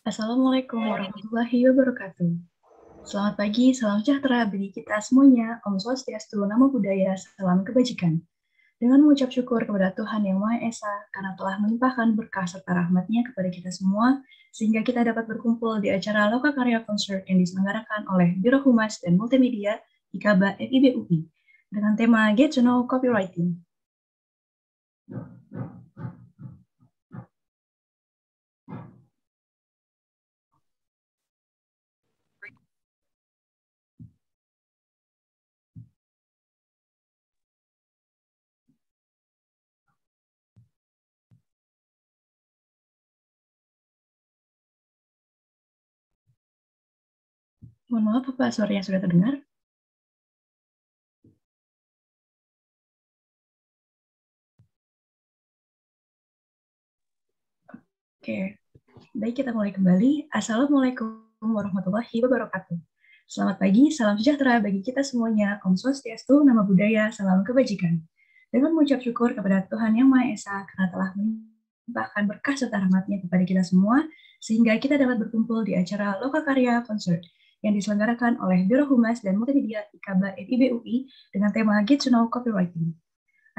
Assalamualaikum warahmatullahi wabarakatuh. Selamat pagi, salam sejahtera bagi kita semuanya. Om Swastiastu, Namo Buddhaya, salam kebajikan. Dengan mengucap syukur kepada Tuhan Yang Maha Esa karena telah melimpahkan berkah serta rahmat-Nya kepada kita semua, sehingga kita dapat berkumpul di acara Lokakarya Concert yang diselenggarakan oleh Biro Humas dan Multimedia IKABA FIB UI dengan tema Get to Know Copywriting. Mohon maaf, Bapak, suaranya sudah terdengar? Oke, baik, kita mulai kembali. Assalamualaikum warahmatullahi wabarakatuh. Selamat pagi, salam sejahtera bagi kita semuanya. Om Swastiastu, Namo Buddhaya, salam kebajikan. Dengan mengucap syukur kepada Tuhan Yang Maha Esa karena telah melimpahkan berkah serta rahmat-Nya kepada kita semua, sehingga kita dapat berkumpul di acara Lokakarya Concert yang diselenggarakan oleh Biro Humas dan Multimedia IKABA FIB UI dengan tema Get to Know Copywriting.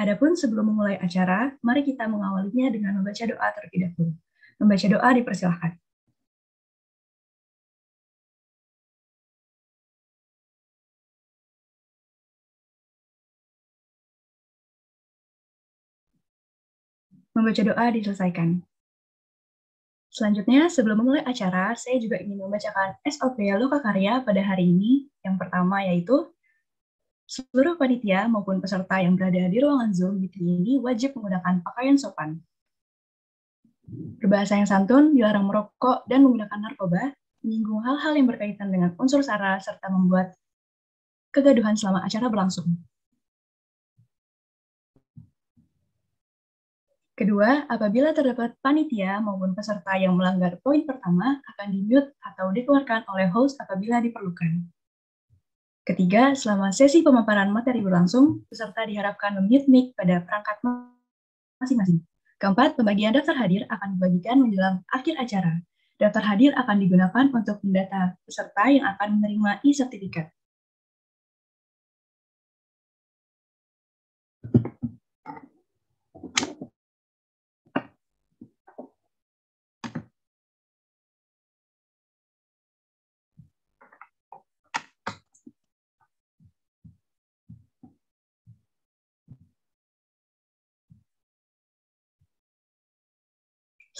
Adapun sebelum memulai acara, mari kita mengawalinya dengan membaca doa terlebih dahulu. Membaca doa dipersilahkan. Membaca doa diselesaikan. Selanjutnya, sebelum memulai acara, saya juga ingin membacakan SOP Lokakarya pada hari ini. Yang pertama yaitu, seluruh panitia maupun peserta yang berada di ruangan Zoom meeting ini wajib menggunakan pakaian sopan. Berbahasa yang santun, dilarang merokok dan menggunakan narkoba, menyinggung hal-hal yang berkaitan dengan unsur sara, serta membuat kegaduhan selama acara berlangsung. Kedua, apabila terdapat panitia maupun peserta yang melanggar poin pertama, akan di-mute atau dikeluarkan oleh host apabila diperlukan. Ketiga, selama sesi pemaparan materi berlangsung, peserta diharapkan mute mic pada perangkat masing-masing. Keempat, pembagian daftar hadir akan dibagikan menjelang akhir acara. Daftar hadir akan digunakan untuk mendata peserta yang akan menerima e-sertifikat.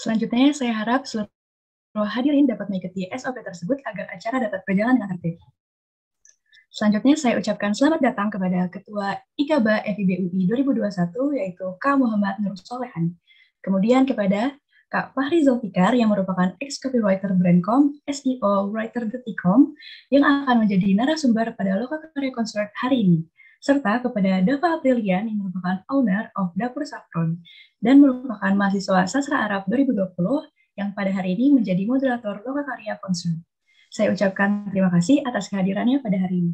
Selanjutnya, saya harap seluruh hadirin dapat mengikuti SOP tersebut agar acara dapat berjalan dengan tertib. Selanjutnya, saya ucapkan selamat datang kepada Ketua IKABA FIB UI 2021, yaitu Kak Muhammad Nur Solehan. Kemudian kepada Kak Fahri Zulfikar, yang merupakan ex-copywriter Brandcom, SEO Writer.com, yang akan menjadi narasumber pada Lokakarya Concert hari ini. Serta kepada Dava Aprilian, yang merupakan owner of Dapur Saffron, dan merupakan mahasiswa Sastra Arab 2020, yang pada hari ini menjadi moderator Lokakarya Concert. Saya ucapkan terima kasih atas kehadirannya pada hari ini.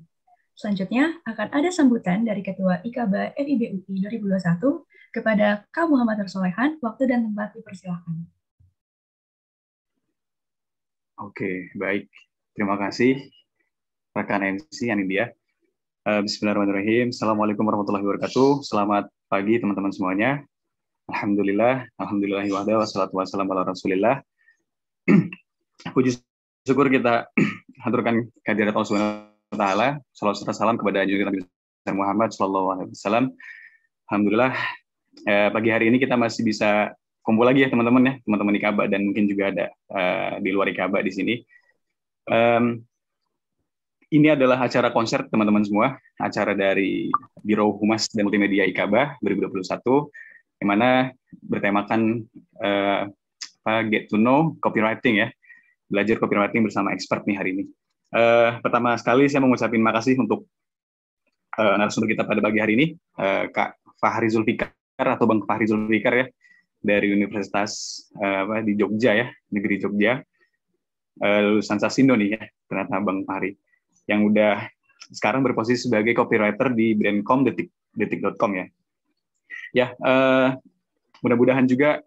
Selanjutnya, akan ada sambutan dari Ketua IKABA FIB UI 2021 kepada Kak Muhammad Nur Solehan. Waktu dan tempat dipersilahkan. Oke, baik. Terima kasih, rekan MC Anindya. Bismillahirrahmanirrahim. Assalamualaikum warahmatullahi wabarakatuh. Selamat pagi teman-teman semuanya. Alhamdulillahi wahda, wassalatu wassalamu ala rasulillah. Puji syukur kita haturkan kehadirat Allah Subhanahu wa taala. Salawat serta salam kepada junjungan Nabi Muhammad sallallahu alaihi wasallam. Alhamdulillah, pagi hari ini kita masih bisa kumpul lagi ya teman-teman ya, teman-teman IKABA dan mungkin juga ada di luar IKABA di sini. Ini adalah acara konser teman-teman semua, acara dari Biro Humas dan Multimedia IKABA 2021, yang mana bertemakan Get to Know Copywriting ya, belajar copywriting bersama expert nih hari ini. Pertama sekali saya mengucapkan makasih untuk narasumber kita pada pagi hari ini, Kak Fahri Zulfikar atau Bang Fahri Zulfikar ya, dari Universitas di Jogja ya, negeri Jogja, lulusan Sasindo nih ya, ternyata Bang Fahri, yang udah sekarang berposisi sebagai copywriter di Brandcom detik.com ya. Ya, mudah-mudahan juga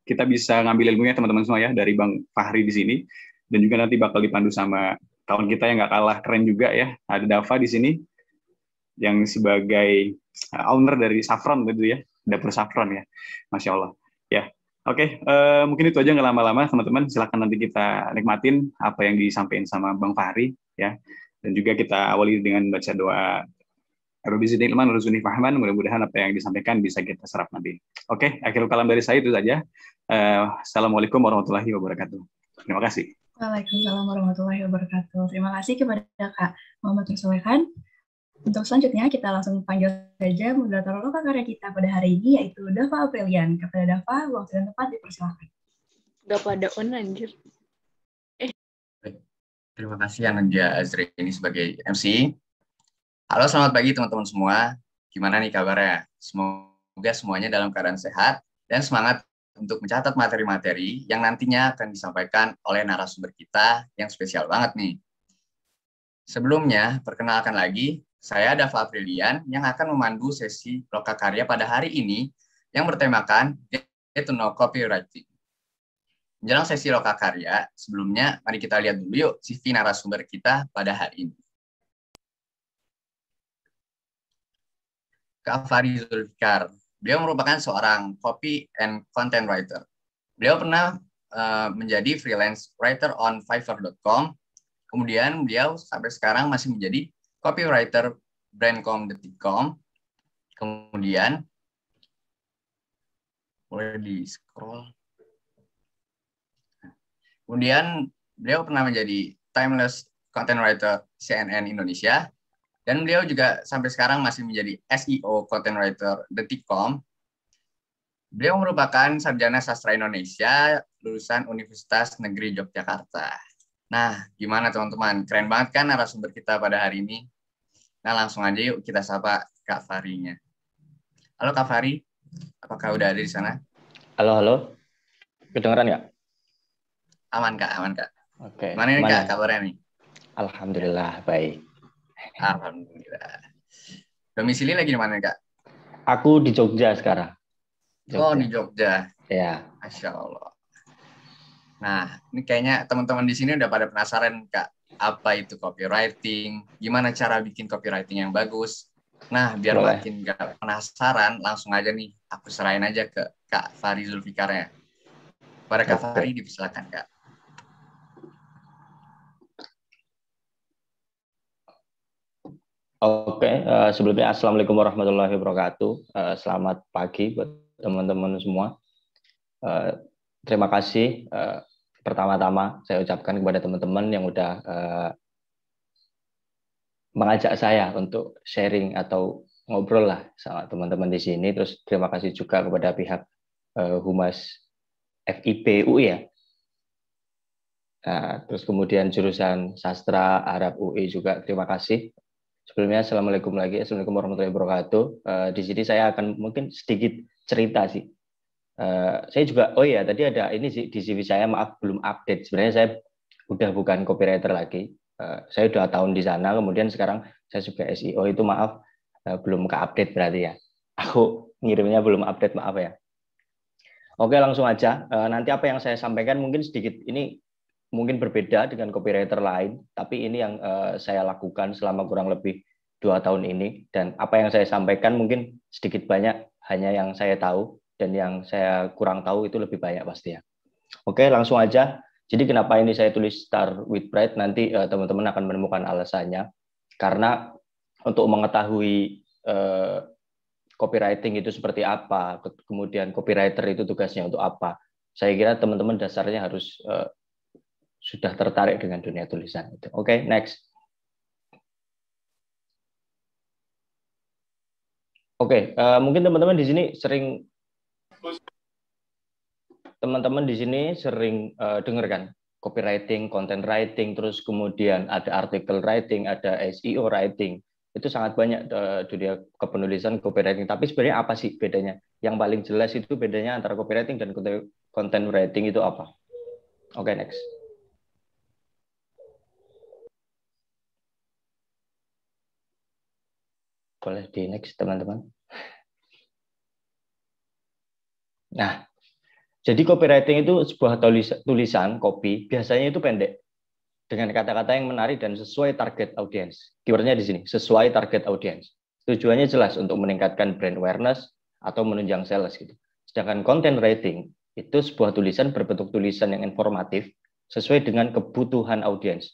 kita bisa ngambil ilmunya teman-teman semua ya dari Bang Fahri di sini, dan juga nanti bakal dipandu sama kawan kita yang nggak kalah keren juga ya. Ada Dava di sini yang sebagai owner dari Saffron gitu ya, dapur Saffron ya, Masya Allah. Ya, oke, mungkin itu aja nggak lama-lama teman-teman. Silakan nanti kita nikmatin apa yang disampaikan sama Bang Fahri ya, dan juga kita awali dengan baca doa. Rabbi zidni ilman warzuqni fahman. Mudah-mudahan apa yang disampaikan bisa kita serap nanti. Oke, akhir kalam dari saya itu saja. Assalamualaikum warahmatullahi wabarakatuh. Terima kasih. Waalaikumsalam warahmatullahi wabarakatuh. Terima kasih kepada Kak Muhammad Rusolehan. Untuk selanjutnya kita langsung panggil saja moderator lokal karya kita pada hari ini, yaitu Dava Aprilian. Kepada Dava, waktu dan tempat dipersilakan. Udah pada on anjir. Terima kasih Anadia Azri ini sebagai MC. Halo, selamat pagi teman-teman semua. Gimana nih kabarnya? Semoga semuanya dalam keadaan sehat dan semangat untuk mencatat materi-materi yang nantinya akan disampaikan oleh narasumber kita yang spesial banget nih. Sebelumnya, perkenalkan lagi, saya Dava Aprilian yang akan memandu sesi lokakarya pada hari ini yang bertemakan Get to Know Copywriting. Menjelang sesi lokakarya, sebelumnya mari kita lihat dulu yuk CV narasumber kita pada hari ini. Kak Fahri Zulfikar. Beliau merupakan seorang copy and content writer. Beliau pernah menjadi freelance writer on Fiverr.com. Kemudian beliau sampai sekarang masih menjadi copywriter Brandcom.com. Kemudian boleh di-scroll. Kemudian beliau pernah menjadi timeless content writer CNN Indonesia. Dan beliau juga sampai sekarang masih menjadi SEO content writer detik.com. Beliau merupakan sarjana sastra Indonesia lulusan Universitas Negeri Yogyakarta. Nah, gimana teman-teman? Keren banget kan narasumber kita pada hari ini? Nah, langsung aja yuk kita sapa Kak Fahrinya. Halo Kak Fahri, apakah udah ada di sana? Halo. Kedengeran ya? Aman Kak, aman Kak. Oke. Gimana nih Kak kabarnya nih? Alhamdulillah, baik. Alhamdulillah. Domisili lagi di mana Kak? Aku di Jogja sekarang. Oh, di Jogja. Ya. Masya Allah. Nah, ini kayaknya teman-teman di sini udah pada penasaran Kak, apa itu copywriting, gimana cara bikin copywriting yang bagus. Nah, biar makin gak penasaran, langsung aja nih, aku serahin aja ke Kak Fahri Zulfikarnya. Pada Kak Fahri, dipersilakan Kak. Oke, sebelumnya Assalamualaikum warahmatullahi wabarakatuh. Selamat pagi buat teman-teman semua. Terima kasih pertama-tama saya ucapkan kepada teman-teman yang udah mengajak saya untuk sharing atau ngobrol lah sama teman-teman di sini. Terus terima kasih juga kepada pihak Humas FIB UI ya. Terus kemudian jurusan Sastra Arab UI juga terima kasih. Sebelumnya Assalamualaikum warahmatullahi wabarakatuh. Di sini saya akan mungkin sedikit cerita sih. Saya juga, tadi ada ini sih di CV saya, maaf belum update. Sebenarnya saya udah bukan copywriter lagi. Saya udah tahun di sana, kemudian sekarang saya juga SEO itu maaf belum ke-update berarti ya. Aku ngirimnya belum update, maaf ya. Oke, langsung aja. Nanti apa yang saya sampaikan mungkin sedikit ini mungkin berbeda dengan copywriter lain, tapi ini yang saya lakukan selama kurang lebih 2 tahun ini, dan apa yang saya sampaikan mungkin sedikit banyak hanya yang saya tahu, dan yang saya kurang tahu itu lebih banyak pasti ya. Oke, langsung aja. Jadi kenapa ini saya tulis Start with Pride, nanti teman-teman akan menemukan alasannya, karena untuk mengetahui copywriting itu seperti apa, kemudian copywriter itu tugasnya untuk apa, saya kira teman-teman dasarnya harus sudah tertarik dengan dunia tulisan itu. Oke, next. Oke, mungkin teman-teman di sini sering dengar kan copywriting, content writing, terus kemudian ada article writing, ada SEO writing. Itu sangat banyak dunia kepenulisan copywriting. Tapi sebenarnya apa sih bedanya? Yang paling jelas itu bedanya antara copywriting dan content writing itu apa? Oke, next. Boleh di next teman-teman. Nah, jadi copywriting itu sebuah tulisan copy, biasanya itu pendek dengan kata-kata yang menarik dan sesuai target audiens. Keywordnya di sini, sesuai target audiens. Tujuannya jelas untuk meningkatkan brand awareness atau menunjang sales gitu. Sedangkan content writing itu sebuah tulisan berbentuk tulisan yang informatif sesuai dengan kebutuhan audiens.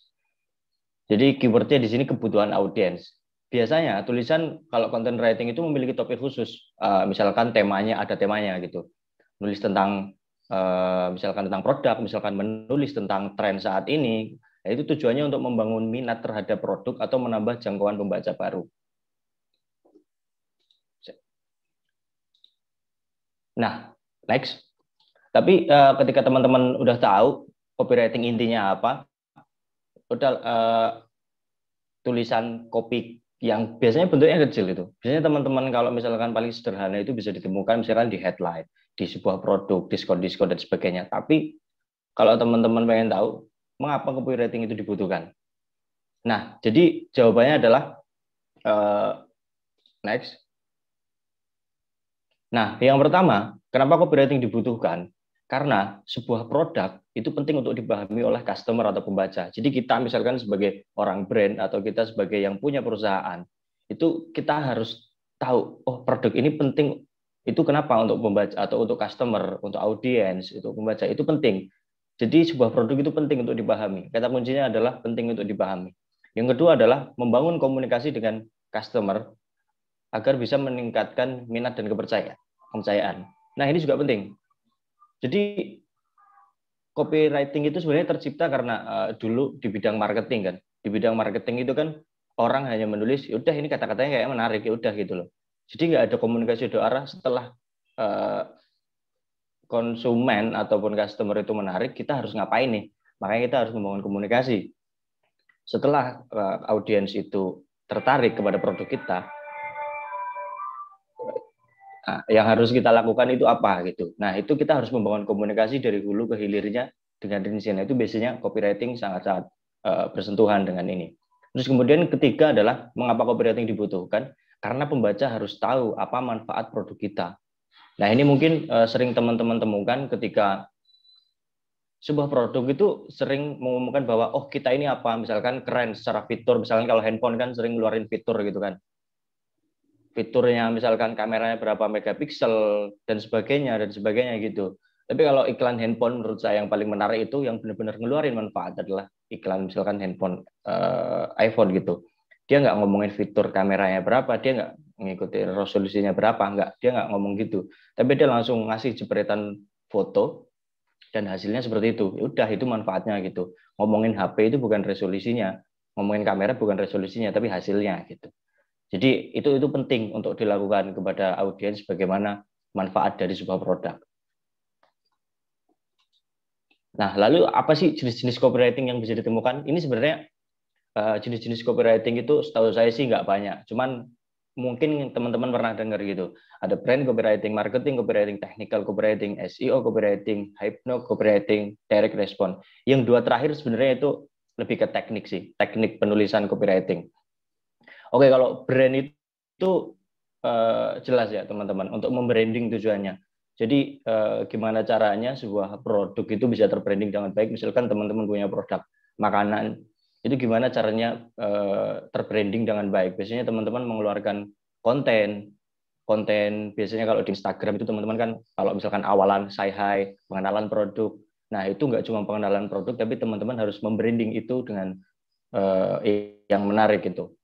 Jadi keywordnya di sini kebutuhan audiens. Biasanya tulisan kalau content writing itu memiliki topik khusus, misalkan temanya ada temanya gitu. Nulis tentang misalkan tentang produk, misalkan menulis tentang tren saat ini. Nah, itu tujuannya untuk membangun minat terhadap produk atau menambah jangkauan pembaca baru. Nah, next. Tapi ketika teman-teman udah tahu copywriting intinya apa, udah tulisan copy yang biasanya bentuknya kecil itu. Biasanya teman-teman kalau misalkan paling sederhana itu bisa ditemukan misalkan di headline, di sebuah produk, diskon-diskon dan sebagainya. Tapi kalau teman-teman pengen tahu mengapa copywriting itu dibutuhkan. Nah, jadi jawabannya adalah next. Nah, yang pertama, kenapa copywriting dibutuhkan? Karena sebuah produk itu penting untuk dipahami oleh customer atau pembaca. Jadi kita misalkan sebagai orang brand atau kita sebagai yang punya perusahaan, itu kita harus tahu, oh produk ini penting, itu kenapa untuk pembaca atau untuk customer, untuk audiens, untuk pembaca, itu penting. Jadi sebuah produk itu penting untuk dipahami. Kata kuncinya adalah penting untuk dipahami. Yang kedua adalah membangun komunikasi dengan customer agar bisa meningkatkan minat dan kepercayaan. Nah, ini juga penting. Jadi copywriting itu sebenarnya tercipta karena dulu di bidang marketing kan. Di bidang marketing itu kan orang hanya menulis, ya udah ini kata-katanya kayak menarik, ya udah gitu loh. Jadi nggak ada komunikasi dua arah. Setelah konsumen ataupun customer itu menarik, kita harus ngapain nih? Makanya kita harus membangun komunikasi. Setelah audiens itu tertarik kepada produk kita, nah, yang harus kita lakukan itu apa gitu. Nah, itu kita harus membangun komunikasi dari hulu ke hilirnya dengan rincian. Itu biasanya copywriting sangat-sangat bersentuhan dengan ini. Terus kemudian ketiga adalah mengapa copywriting dibutuhkan? Karena pembaca harus tahu apa manfaat produk kita. Nah, ini mungkin sering teman-teman temukan ketika sebuah produk itu sering mengumumkan bahwa oh kita ini apa, misalkan keren secara fitur, misalkan kalau handphone kan sering ngeluarin fitur gitu kan. Fiturnya misalkan kameranya berapa megapiksel dan sebagainya gitu. Tapi kalau iklan handphone menurut saya yang paling menarik itu yang benar-benar ngeluarin manfaat adalah iklan misalkan handphone iPhone gitu. Dia nggak ngomongin fitur kameranya berapa, dia nggak mengikuti resolusinya berapa, dia nggak ngomong gitu. Tapi dia langsung ngasih jepretan foto dan hasilnya seperti itu. Ya udah, itu manfaatnya gitu. Ngomongin HP itu bukan resolusinya, ngomongin kamera bukan resolusinya, tapi hasilnya gitu. Jadi itu penting untuk dilakukan kepada audiens bagaimana manfaat dari sebuah produk. Nah, lalu apa sih jenis-jenis copywriting yang bisa ditemukan? Ini sebenarnya jenis-jenis copywriting itu setahu saya sih nggak banyak. Cuman mungkin teman-teman pernah dengar gitu. Ada brand copywriting, marketing copywriting, technical copywriting, SEO copywriting, hypno copywriting, direct response. Yang dua terakhir sebenarnya itu lebih ke teknik sih, teknik penulisan copywriting. Oke, kalau brand itu jelas ya teman-teman, untuk membranding tujuannya. Jadi gimana caranya sebuah produk itu bisa terbranding dengan baik. Misalkan teman-teman punya produk makanan, itu gimana caranya terbranding dengan baik. Biasanya teman-teman mengeluarkan konten biasanya kalau di Instagram itu teman-teman kan kalau misalkan awalan say hi, pengenalan produk. Nah, itu nggak cuma pengenalan produk, tapi teman-teman harus membranding itu dengan yang menarik gitu.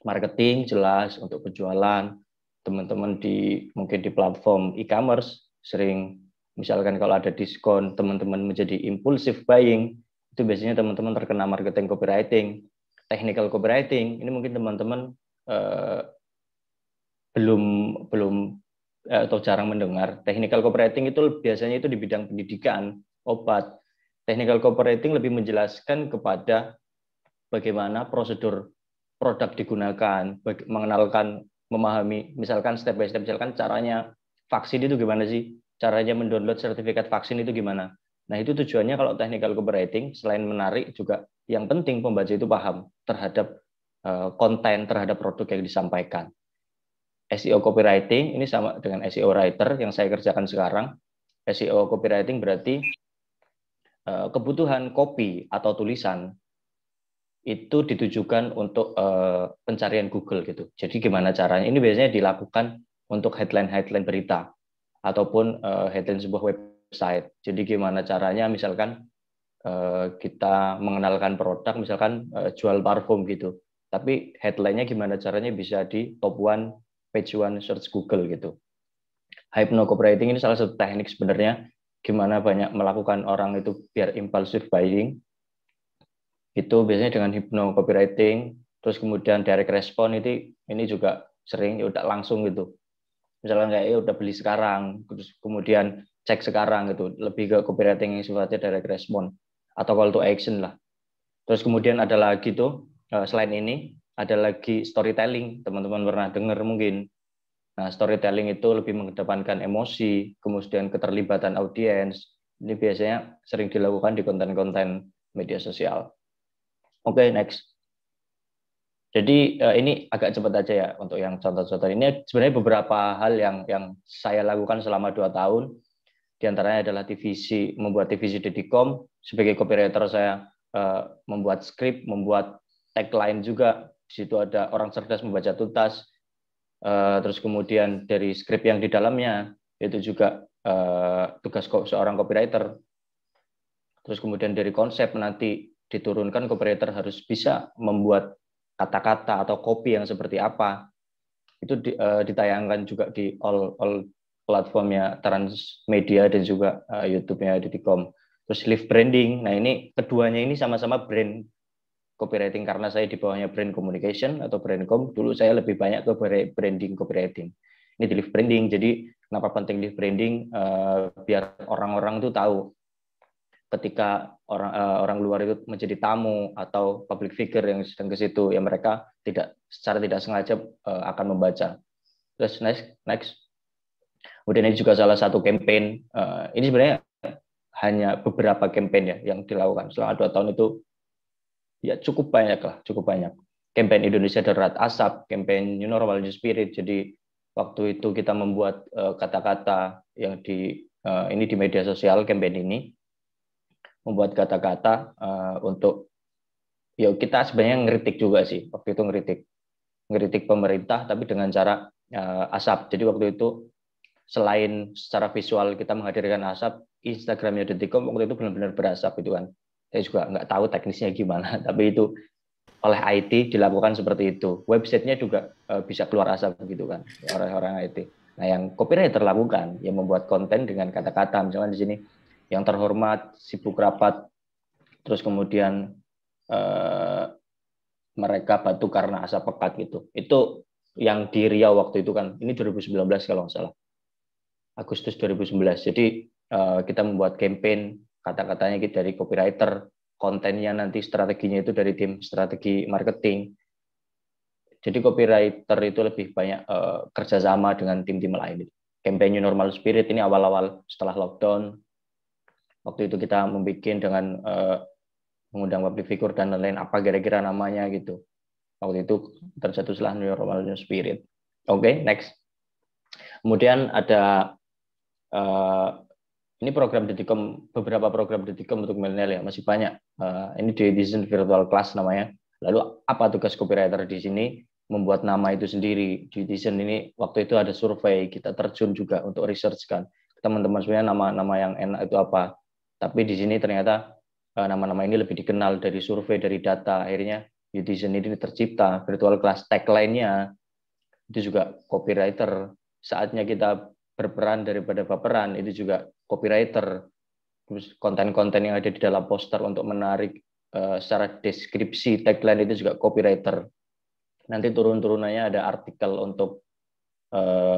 Marketing jelas untuk penjualan. Teman-teman mungkin di platform e-commerce sering misalkan kalau ada diskon, teman-teman menjadi impulsive buying. Itu biasanya teman-teman terkena marketing copywriting. Technical copywriting, ini mungkin teman-teman belum atau jarang mendengar. Technical copywriting itu biasanya itu di bidang pendidikan, obat. Technical copywriting lebih menjelaskan kepada bagaimana prosedur produk digunakan, mengenalkan, memahami, misalkan step by step, misalkan caranya vaksin itu gimana sih, caranya mendownload sertifikat vaksin itu gimana. Nah, itu tujuannya kalau technical copywriting, selain menarik juga yang penting pembaca itu paham terhadap konten terhadap produk yang disampaikan. SEO copywriting ini sama dengan SEO writer yang saya kerjakan sekarang. SEO copywriting berarti kebutuhan copy atau tulisan itu ditujukan untuk pencarian Google gitu. Jadi gimana caranya? Ini biasanya dilakukan untuk headline berita ataupun headline sebuah website. Jadi gimana caranya? Misalkan kita mengenalkan produk, misalkan jual parfum gitu. Tapi headline-nya gimana caranya bisa di top 1, page 1 search Google gitu. Hypno copywriting ini salah satu teknik sebenarnya gimana banyak melakukan orang itu biar impulsive buying. Itu biasanya dengan hypno copywriting, terus kemudian direct response ini juga sering ya udah langsung gitu. Misalnya kayak ya udah beli sekarang, terus kemudian cek sekarang gitu, lebih ke copywriting yang sifatnya direct response atau call to action lah. Terus kemudian ada lagi tuh selain ini ada lagi storytelling, teman-teman pernah dengar mungkin. Nah, storytelling itu lebih mengedepankan emosi, kemudian keterlibatan audiens. Ini biasanya sering dilakukan di konten-konten media sosial. Oke, next. Jadi ini agak cepat aja ya untuk yang contoh-contoh. Ini sebenarnya beberapa hal yang saya lakukan selama 2 tahun. Di antaranya adalah membuat divisi Dedicom. Sebagai copywriter saya membuat skrip, membuat tagline juga. Di situ ada orang cerdas membaca tuntas. Terus kemudian dari skrip yang di dalamnya itu juga tugas seorang copywriter. Terus kemudian dari konsep nanti diturunkan copywriter harus bisa membuat kata-kata atau copy yang seperti apa. Itu ditayangkan juga di all platformnya Transmedia dan juga YouTube-nya Dedicom. Terus live branding. Nah, ini keduanya ini sama-sama brand copywriting karena saya di bawahnya brand communication atau brandcom. Dulu saya lebih banyak ke branding copywriting. Ini di live branding. Jadi kenapa penting live branding? Biar orang-orang itu tahu ketika orang luar itu menjadi tamu atau public figure yang sedang ke situ, ya mereka secara tidak sengaja akan membaca. Terus next. Kemudian ini juga salah satu campaign. Ini sebenarnya hanya beberapa campaign ya yang dilakukan selama 2 tahun itu. Ya cukup banyak. Campaign Indonesia Darurat Asap, campaign New Normal New Spirit. Jadi waktu itu kita membuat kata-kata yang ini di media sosial, campaign ini membuat kata-kata untuk ya kita sebenarnya ngeritik juga sih. Waktu itu ngeritik pemerintah tapi dengan cara asap. Jadi waktu itu selain secara visual kita menghadirkan asap, Instagramnya Dedicom waktu itu benar-benar berasap itu kan. Saya juga nggak tahu teknisnya gimana, tapi itu oleh IT dilakukan seperti itu. Websitenya juga bisa keluar asap begitu kan, orang-orang IT. Nah, yang copywriter lakukan, yang membuat konten dengan kata-kata, misalnya di sini, yang terhormat, sibuk rapat, terus kemudian mereka batuk karena asap pekat gitu. Itu yang di Riau waktu itu kan, ini 2019 kalau nggak salah, Agustus 2019. Jadi kita membuat campaign, kata-katanya dari copywriter, kontennya nanti strateginya itu dari tim strategi marketing. Jadi copywriter itu lebih banyak kerjasama dengan tim-tim lain. Campaign New Normal Spirit ini awal-awal setelah lockdown. Waktu itu kita membuat dengan mengundang public figure dan lain-lain, apa kira-kira namanya gitu. Waktu itu tercetuslah New Normal New Spirit. Oke, next. Kemudian ada ini program Dedicom, beberapa program Dedicom untuk milenial ya, masih banyak. Ini di Design Virtual Class namanya. Lalu apa tugas copywriter di sini? Membuat nama itu sendiri. Di Design ini waktu itu ada survei, kita terjun juga untuk research kan. Teman-teman sebenarnya nama-nama yang enak itu apa. Tapi di sini ternyata nama-nama ini lebih dikenal dari survei, dari data. Akhirnya di Design ini tercipta. Virtual Class tagline-nya itu juga copywriter. Saatnya kita berperan daripada baperan, itu juga copywriter. Terus konten-konten yang ada di dalam poster untuk menarik secara deskripsi tagline itu juga copywriter. Nanti turun-turunannya ada artikel untuk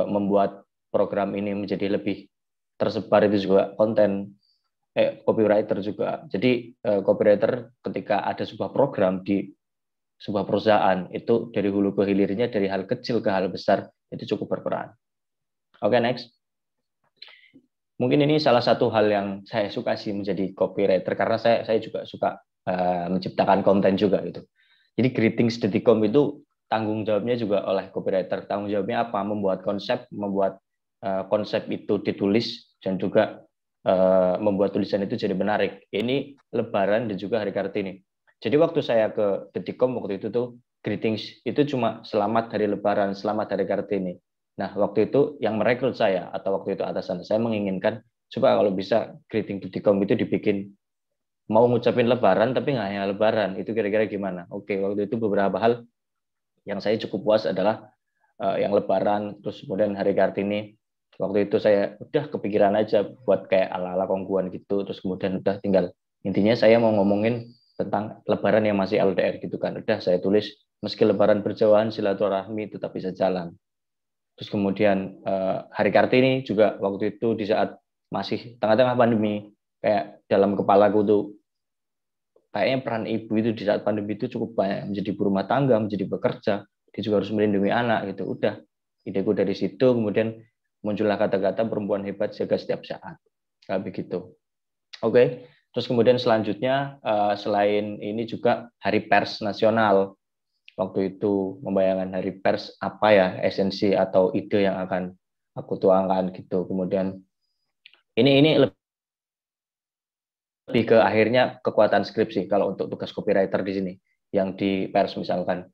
membuat program ini menjadi lebih tersebar, itu juga konten copywriter juga. Jadi copywriter ketika ada sebuah program di sebuah perusahaan itu dari hulu ke hilirnya, dari hal kecil ke hal besar itu cukup berperan. Oke, next. Mungkin ini salah satu hal yang saya suka sih menjadi copywriter karena saya juga suka menciptakan konten juga gitu. Jadi greetings.com itu tanggung jawabnya juga oleh copywriter. Tanggung jawabnya apa? Membuat konsep itu ditulis dan juga membuat tulisan itu jadi menarik. Ini Lebaran dan juga Hari Kartini. Jadi waktu saya ke Detikcom waktu itu tuh greetings itu cuma selamat hari Lebaran, selamat hari Kartini. Nah waktu itu yang merekrut saya atau waktu itu atasan saya menginginkan supaya kalau bisa greeting Detikcom itu dibikin mau ngucapin Lebaran tapi nggak hanya Lebaran. Itu kira-kira gimana? Oke, waktu itu beberapa hal yang saya cukup puas adalah yang Lebaran, terus kemudian Hari Kartini. Waktu itu saya udah kepikiran aja buat kayak ala-ala kongguan gitu, terus kemudian udah tinggal intinya saya mau ngomongin tentang Lebaran yang masih LDR gitu kan. Udah saya tulis meski Lebaran berjauhan silaturahmi tetap bisa jalan. Terus kemudian Hari Kartini juga waktu itu di saat masih tengah-tengah pandemi, kayak dalam kepalaku tuh kayaknya peran ibu itu di saat pandemi itu cukup banyak, menjadi ibu rumah tangga, menjadi bekerja, dia juga harus melindungi anak gitu. Udah ideku dari situ, kemudian muncullah kata-kata perempuan hebat jaga setiap saat, kayak begitu. Oke. Terus kemudian selanjutnya selain ini juga Hari Pers Nasional. Waktu itu membayangkan Hari Pers apa ya esensi atau ide yang akan aku tuangkan gitu. Kemudian ini lebih ke akhirnya kekuatan skripsi kalau untuk tugas copywriter di sini yang di pers misalkan.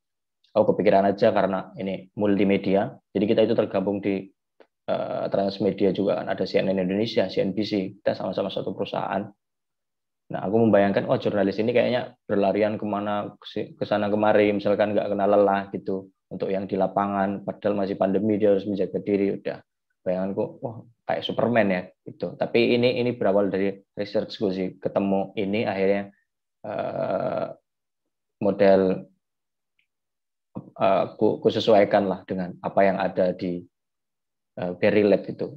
Aku kepikiran aja karena ini multimedia. Jadi kita itu tergabung di Transmedia juga kan, ada CNN Indonesia, CNBC, kita sama-sama satu perusahaan. Nah, aku membayangkan, oh jurnalis ini kayaknya berlarian kemana, ke sana kemari, misalkan nggak kena lelah gitu, untuk yang di lapangan, padahal masih pandemi, dia harus menjaga diri, udah. Bayanganku, wah kayak Superman ya, gitu. Tapi ini berawal dari researchku sih, ketemu ini akhirnya model aku sesuaikan lah dengan apa yang ada di Berry Lab itu.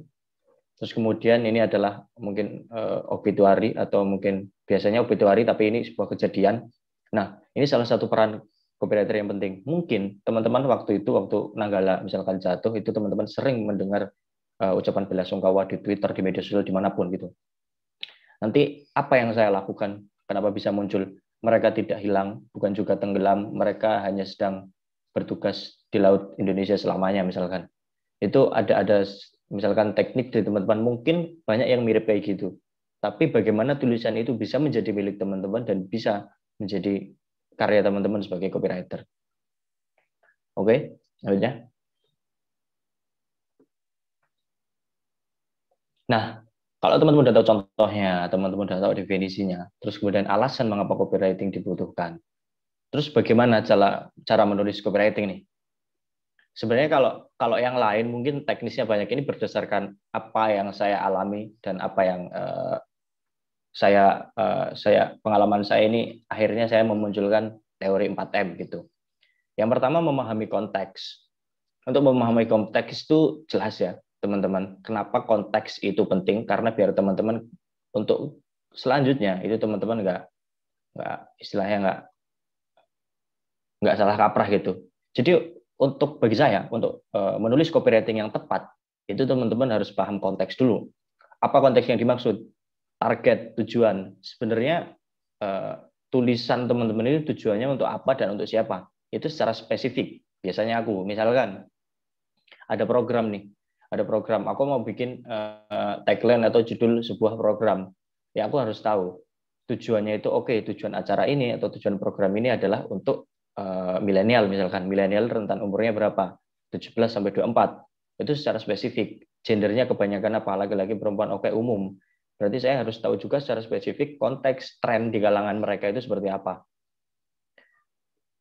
Terus kemudian ini adalah mungkin obituari atau mungkin biasanya obituari tapi ini sebuah kejadian. Nah, ini salah satu peran copywriter yang penting. Mungkin teman-teman waktu Nanggala misalkan jatuh itu teman-teman sering mendengar ucapan belasungkawa di Twitter, di media sosial dimanapun gitu. Nanti apa yang saya lakukan? Kenapa bisa muncul? Mereka tidak hilang, bukan juga tenggelam. Mereka hanya sedang bertugas di Laut Indonesia selamanya misalkan. Itu ada misalkan teknik dari teman-teman mungkin banyak yang mirip kayak gitu. Tapi bagaimana tulisan itu bisa menjadi milik teman-teman dan bisa menjadi karya teman-teman sebagai copywriter. Oke, selanjutnya. Nah, kalau teman-teman sudah tahu contohnya, teman-teman sudah tahu definisinya, terus kemudian alasan mengapa copywriting dibutuhkan. Terus bagaimana cara menulis copywriting nih? Sebenarnya kalau yang lain mungkin teknisnya banyak, ini berdasarkan apa yang saya alami dan apa yang pengalaman saya ini akhirnya saya memunculkan teori 4M gitu. Yang pertama memahami konteks. Untuk memahami konteks itu jelas ya teman-teman. Kenapa konteks itu penting? Karena biar teman-teman untuk selanjutnya itu teman-teman istilahnya nggak salah kaprah gitu. Jadi bagi saya untuk menulis copywriting yang tepat itu teman-teman harus paham konteks dulu. Apa konteks yang dimaksud? Target, tujuan. Sebenarnya tulisan teman-teman ini tujuannya untuk apa dan untuk siapa? Itu secara spesifik. Biasanya aku misalkan ada program aku mau bikin tagline atau judul sebuah program. Ya aku harus tahu tujuannya itu tujuan acara ini atau tujuan program ini adalah untuk milenial misalkan, milenial rentan umurnya berapa? 17 sampai 24. Itu secara spesifik. Gendernya kebanyakan apa? Laki-laki, perempuan, umum. Berarti saya harus tahu juga secara spesifik konteks tren di kalangan mereka itu seperti apa.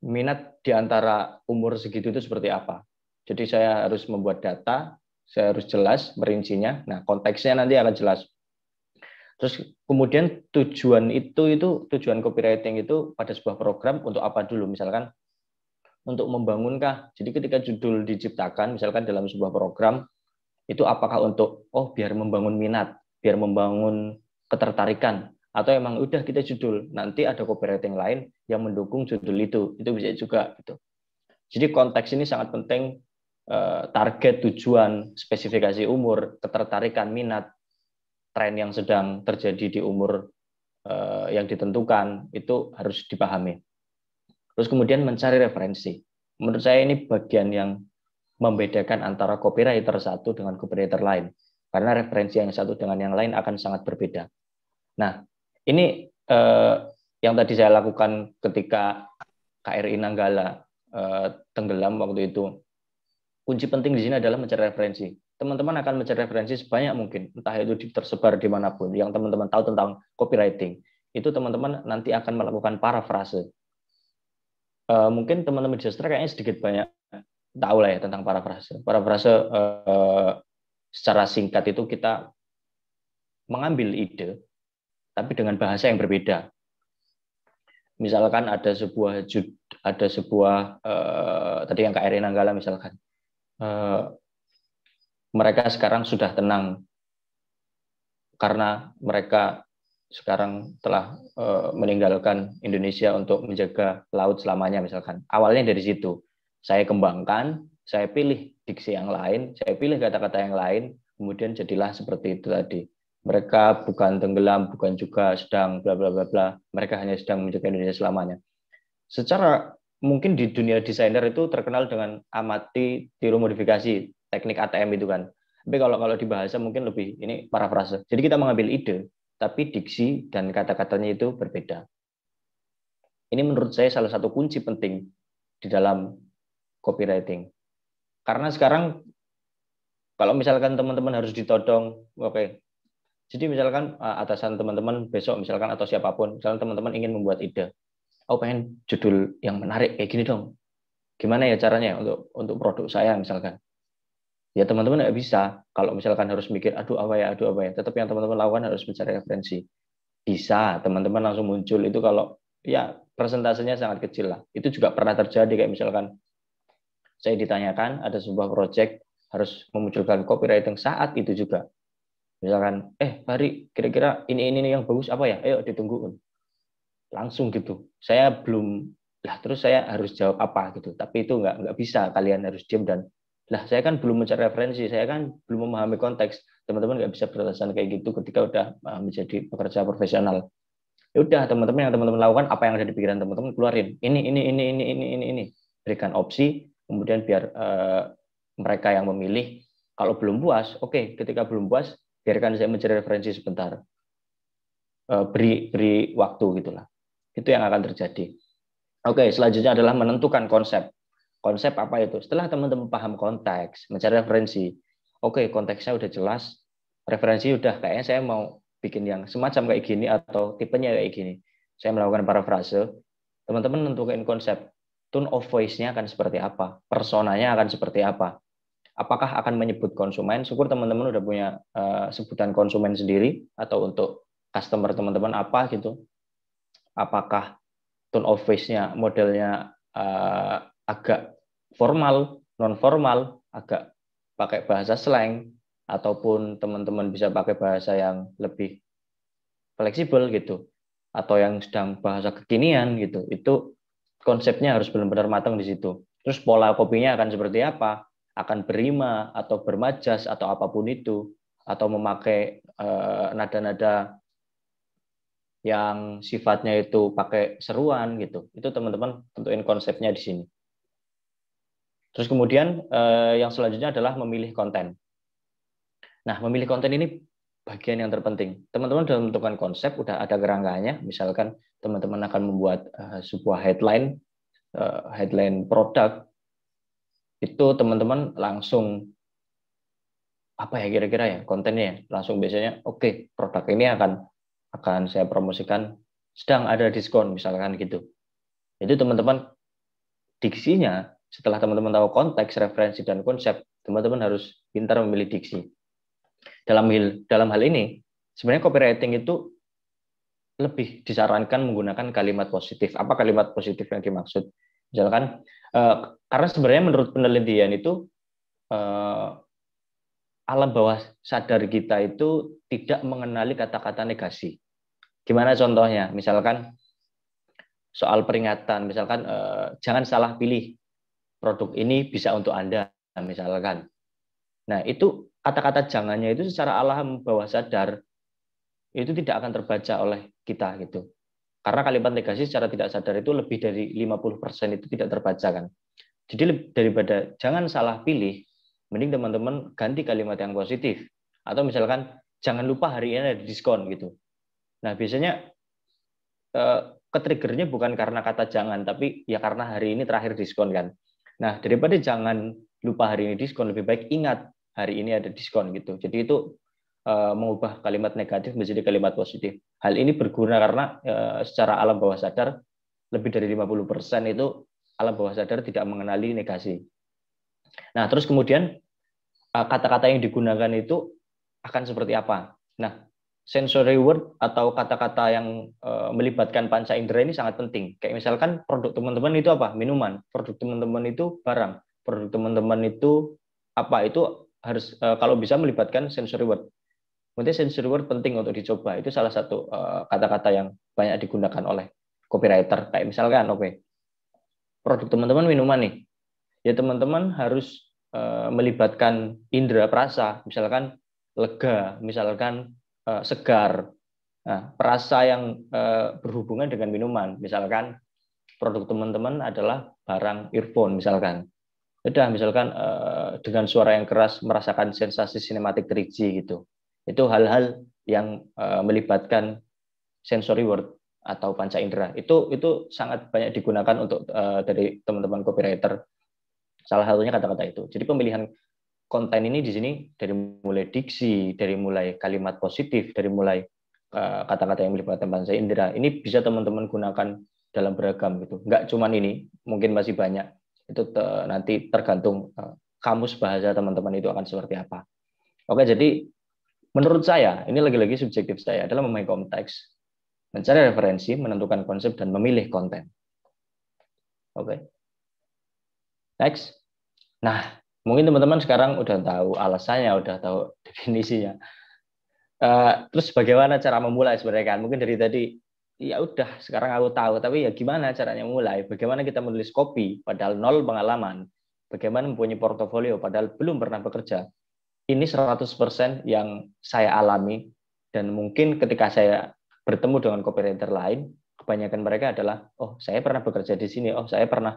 Minat di antara umur segitu itu seperti apa. Jadi saya harus membuat data, saya harus jelas merincinya. Nah, konteksnya nanti akan jelas. Terus kemudian tujuan copywriting itu pada sebuah program untuk apa dulu? Misalkan untuk membangunkah? Jadi ketika judul diciptakan, misalkan dalam sebuah program, itu apakah untuk biar membangun minat, biar membangun ketertarikan, atau emang udah kita judul, nanti ada copywriting lain yang mendukung judul itu bisa juga gitu. Jadi konteks ini sangat penting, target, tujuan, spesifikasi umur, ketertarikan, minat, tren yang sedang terjadi di umur yang ditentukan itu harus dipahami. Terus kemudian mencari referensi. Menurut saya ini bagian yang membedakan antara copywriter satu dengan copywriter lain. Karena referensi yang satu dengan yang lain akan sangat berbeda. Nah, ini yang tadi saya lakukan ketika KRI Nanggala tenggelam waktu itu. Kunci penting di sini adalah mencari referensi. Teman-teman akan mencari referensi sebanyak mungkin, entah itu tersebar dimanapun. Yang teman-teman tahu tentang copywriting, itu teman-teman nanti akan melakukan parafrase. Mungkin teman-teman di sastra kayaknya sedikit banyak tahu lah ya tentang parafrase. Parafrase secara singkat itu kita mengambil ide, tapi dengan bahasa yang berbeda. Misalkan ada sebuah tadi yang KRI Nanggala misalkan, mereka sekarang sudah tenang karena mereka sekarang telah meninggalkan Indonesia untuk menjaga laut selamanya misalkan. Awalnya dari situ. Saya kembangkan, saya pilih diksi yang lain, saya pilih kata-kata yang lain, kemudian jadilah seperti itu tadi. Mereka bukan tenggelam, bukan juga sedang bla bla bla bla. Mereka hanya sedang menjaga Indonesia selamanya. Secara mungkin di dunia desainer itu terkenal dengan amati, tiru, modifikasi, teknik ATM itu kan. Tapi kalau di bahasa mungkin lebih ini parafrase. Jadi kita mengambil ide, tapi diksi dan kata-katanya itu berbeda. Ini menurut saya salah satu kunci penting di dalam copywriting. Karena sekarang kalau misalkan teman-teman harus ditodong, oke. Jadi misalkan atasan teman-teman besok misalkan atau siapapun, misalkan teman-teman ingin membuat ide, pengen judul yang menarik kayak gini dong. Gimana ya caranya untuk produk saya misalkan? Ya teman-teman nggak bisa. Kalau misalkan harus mikir, aduh apa ya. Tetap yang teman-teman lakukan harus mencari referensi. Bisa, teman-teman langsung muncul itu kalau ya persentasenya sangat kecil lah. Itu juga pernah terjadi kayak misalkan saya ditanyakan ada sebuah project harus memunculkan copywriting saat itu juga. Misalkan, Fahri, kira-kira ini yang bagus apa ya? Ayo ditunggu. Langsung gitu. Saya belum, terus saya harus jawab apa gitu. Tapi itu nggak bisa. Kalian harus diam dan, saya kan belum mencari referensi. Saya kan belum memahami konteks. Teman-teman nggak bisa beralasan kayak gitu ketika udah menjadi pekerja profesional. Ya udah, teman-teman yang teman-teman lakukan apa yang ada di pikiran teman-teman keluarin. Ini. Berikan opsi. Kemudian biar mereka yang memilih. Kalau belum puas, oke. Ketika belum puas, biarkan saya mencari referensi sebentar. Beri waktu gitulah. Itu yang akan terjadi. Oke, selanjutnya adalah menentukan konsep. Konsep apa itu? Setelah teman-teman paham konteks, mencari referensi. Oke, konteksnya udah jelas. Referensi udah kayaknya saya mau bikin yang semacam kayak gini atau tipenya kayak gini. Saya melakukan parafrase. Teman-teman menentukan konsep. Tone of voice-nya akan seperti apa? Personanya akan seperti apa? Apakah akan menyebut konsumen? Syukur teman-teman udah punya sebutan konsumen sendiri atau untuk customer teman-teman apa gitu. Apakah tone of voice-nya modelnya agak formal, non formal, agak pakai bahasa slang ataupun teman-teman bisa pakai bahasa yang lebih fleksibel gitu atau yang sedang bahasa kekinian gitu. Itu konsepnya harus benar-benar matang di situ. Terus pola kopinya akan seperti apa? Akan berima atau bermajas atau apapun itu, atau memakai nada-nada yang sifatnya itu pakai seruan gitu. Itu teman-teman tentuin konsepnya di sini. Terus kemudian yang selanjutnya adalah memilih konten. Nah, memilih konten ini bagian yang terpenting. Teman-teman sudah menentukan konsep, udah ada kerangkanya. Misalkan teman-teman akan membuat sebuah headline produk, itu teman-teman langsung apa ya kira-kira ya kontennya, langsung biasanya oke, produk ini akan saya promosikan sedang ada diskon misalkan gitu. Itu teman-teman diksinya setelah teman-teman tahu konteks, referensi dan konsep, teman-teman harus pintar memilih diksi. Dalam hal ini sebenarnya copywriting itu lebih disarankan menggunakan kalimat positif. Apa kalimat positif yang dimaksud? Misalkan karena sebenarnya menurut penelitian itu alam bawah sadar kita itu tidak mengenali kata-kata negasi. Gimana contohnya? Misalkan soal peringatan, misalkan jangan salah pilih, produk ini bisa untuk Anda, misalkan. Nah, itu kata-kata jangannya itu secara alam bawah sadar itu tidak akan terbaca oleh kita gitu. Karena kalimat negasi secara tidak sadar itu lebih dari 50% itu tidak terbaca kan. Jadi daripada jangan salah pilih, mending teman-teman ganti kalimat yang positif. Atau misalkan jangan lupa hari ini ada diskon gitu. Nah, biasanya ketriggernya bukan karena kata jangan, tapi ya karena hari ini terakhir diskon kan. Nah, daripada jangan lupa hari ini diskon, lebih baik ingat hari ini ada diskon gitu. Jadi itu mengubah kalimat negatif menjadi kalimat positif. Hal ini berguna karena secara alam bawah sadar lebih dari 50% itu alam bawah sadar tidak mengenali negasi. Nah, terus kemudian kata-kata yang digunakan itu akan seperti apa? Nah, sensory word atau kata-kata yang melibatkan panca indera ini sangat penting. Kayak misalkan produk teman-teman itu apa? Minuman. Produk teman-teman itu barang. Produk teman-teman itu apa? Itu harus kalau bisa melibatkan sensory word. Kemudian sensory word penting untuk dicoba. Itu salah satu kata-kata yang banyak digunakan oleh copywriter. Kayak misalkan, produk teman-teman minuman nih. Ya teman-teman harus melibatkan indera perasa. Misalkan lega, misalkan segar. Nah, perasa yang berhubungan dengan minuman. Misalkan produk teman-teman adalah barang earphone misalkan. Udah misalkan dengan suara yang keras merasakan sensasi sinematik 3G gitu. Itu hal-hal yang melibatkan sensory word atau panca indera. Itu sangat banyak digunakan untuk dari teman-teman copywriter. Salah satunya kata-kata itu. Jadi pemilihan konten ini di sini dari mulai diksi, dari mulai kalimat positif, dari mulai kata-kata yang melibatkan panca indera. Ini bisa teman-teman gunakan dalam beragam gitu. Enggak cuman ini, mungkin masih banyak. Itu nanti tergantung kamus bahasa teman-teman itu akan seperti apa. Oke, jadi menurut saya, ini lagi-lagi subjektif saya, adalah memahami konteks, mencari referensi, menentukan konsep, dan memilih konten. Oke. Next. Nah, mungkin teman-teman sekarang udah tahu alasannya, udah tahu definisinya. Terus bagaimana cara memulai sebenarnya kan? Mungkin dari tadi, ya udah sekarang aku tahu, tapi ya gimana caranya mulai? Bagaimana kita menulis copy, padahal 0 pengalaman? Bagaimana mempunyai portofolio, padahal belum pernah bekerja? Ini 100% yang saya alami, dan mungkin ketika saya bertemu dengan copywriter lain, kebanyakan mereka adalah, oh saya pernah bekerja di sini, oh saya pernah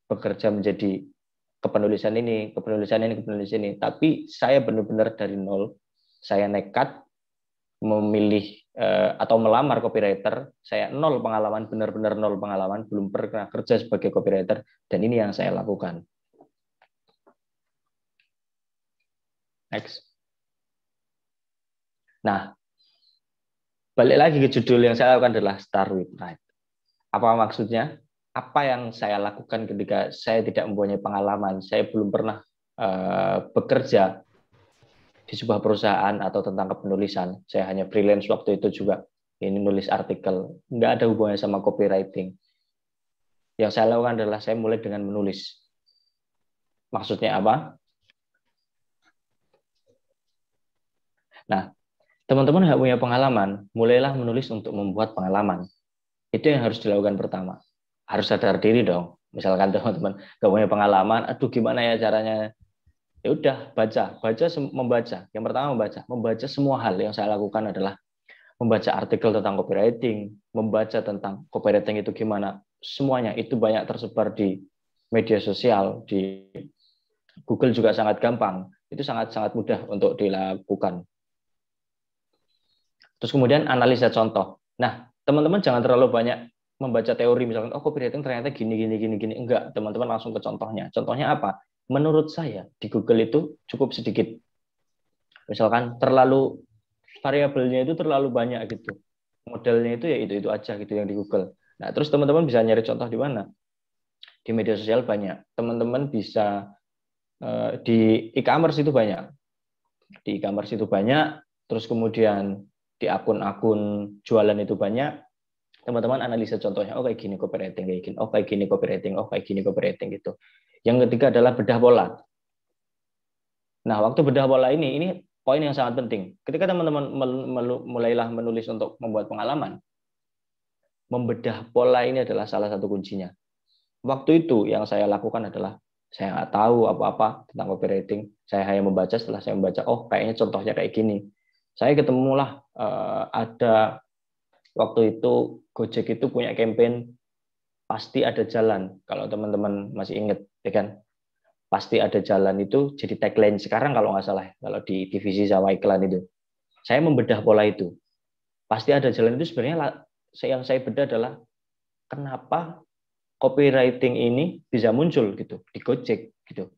bekerja menjadi kepenulisan ini, kepenulisan ini. Tapi saya benar-benar dari nol, saya nekat memilih atau melamar copywriter, saya 0 pengalaman, benar-benar 0 pengalaman, belum pernah kerja sebagai copywriter, dan ini yang saya lakukan. Next. Nah, balik lagi ke judul yang saya lakukan adalah Start with Right. Apa maksudnya? Apa yang saya lakukan ketika saya tidak mempunyai pengalaman, saya belum pernah bekerja di sebuah perusahaan atau tentang kepenulisan. Saya hanya freelance waktu itu juga. Ini nulis artikel, nggak ada hubungannya sama copywriting. Yang saya lakukan adalah saya mulai dengan menulis. Maksudnya apa? Nah, teman-teman nggak punya pengalaman, mulailah menulis untuk membuat pengalaman. Itu yang harus dilakukan pertama. Harus sadar diri dong. Misalkan teman-teman nggak punya pengalaman, aduh gimana ya caranya? Ya udah, membaca. Yang pertama membaca semua hal. Yang saya lakukan adalah membaca artikel tentang copywriting, membaca tentang copywriting itu gimana. Semuanya itu banyak tersebar di media sosial, di Google juga sangat gampang. Itu sangat-sangat mudah untuk dilakukan. Terus kemudian analisa contoh. Nah, teman-teman jangan terlalu banyak membaca teori, misalkan, oh copywriting ternyata gini. Enggak, teman-teman langsung ke contohnya. Contohnya apa? Menurut saya, di Google itu cukup sedikit. Misalkan terlalu, variabelnya itu terlalu banyak gitu. Modelnya itu ya itu aja gitu yang di Google. Nah, terus teman-teman bisa nyari contoh di mana? Di media sosial banyak. Teman-teman bisa di e-commerce itu banyak. Di e-commerce itu banyak, terus kemudian di akun-akun jualan itu banyak, teman-teman analisa contohnya, oh kayak gini copywriting, kayak gini, oh kayak gini copywriting, oh kayak gini copywriting gitu. Yang ketiga adalah bedah pola. Nah, waktu bedah pola ini poin yang sangat penting. Ketika teman-teman mulailah menulis untuk membuat pengalaman, membedah pola ini adalah salah satu kuncinya. Waktu itu yang saya lakukan adalah, saya nggak tahu apa-apa tentang copywriting, saya hanya membaca. Setelah saya membaca, oh kayaknya contohnya kayak gini. Saya ketemulah ada waktu itu Gojek itu punya campaign pasti ada jalan. Kalau teman-teman masih ingat, ya kan? Pasti ada jalan itu jadi tagline sekarang kalau nggak salah, kalau di divisi sama iklan itu. Saya membedah pola itu. Pasti ada jalan itu sebenarnya yang saya bedah adalah kenapa copywriting ini bisa muncul gitu di Gojek gitu.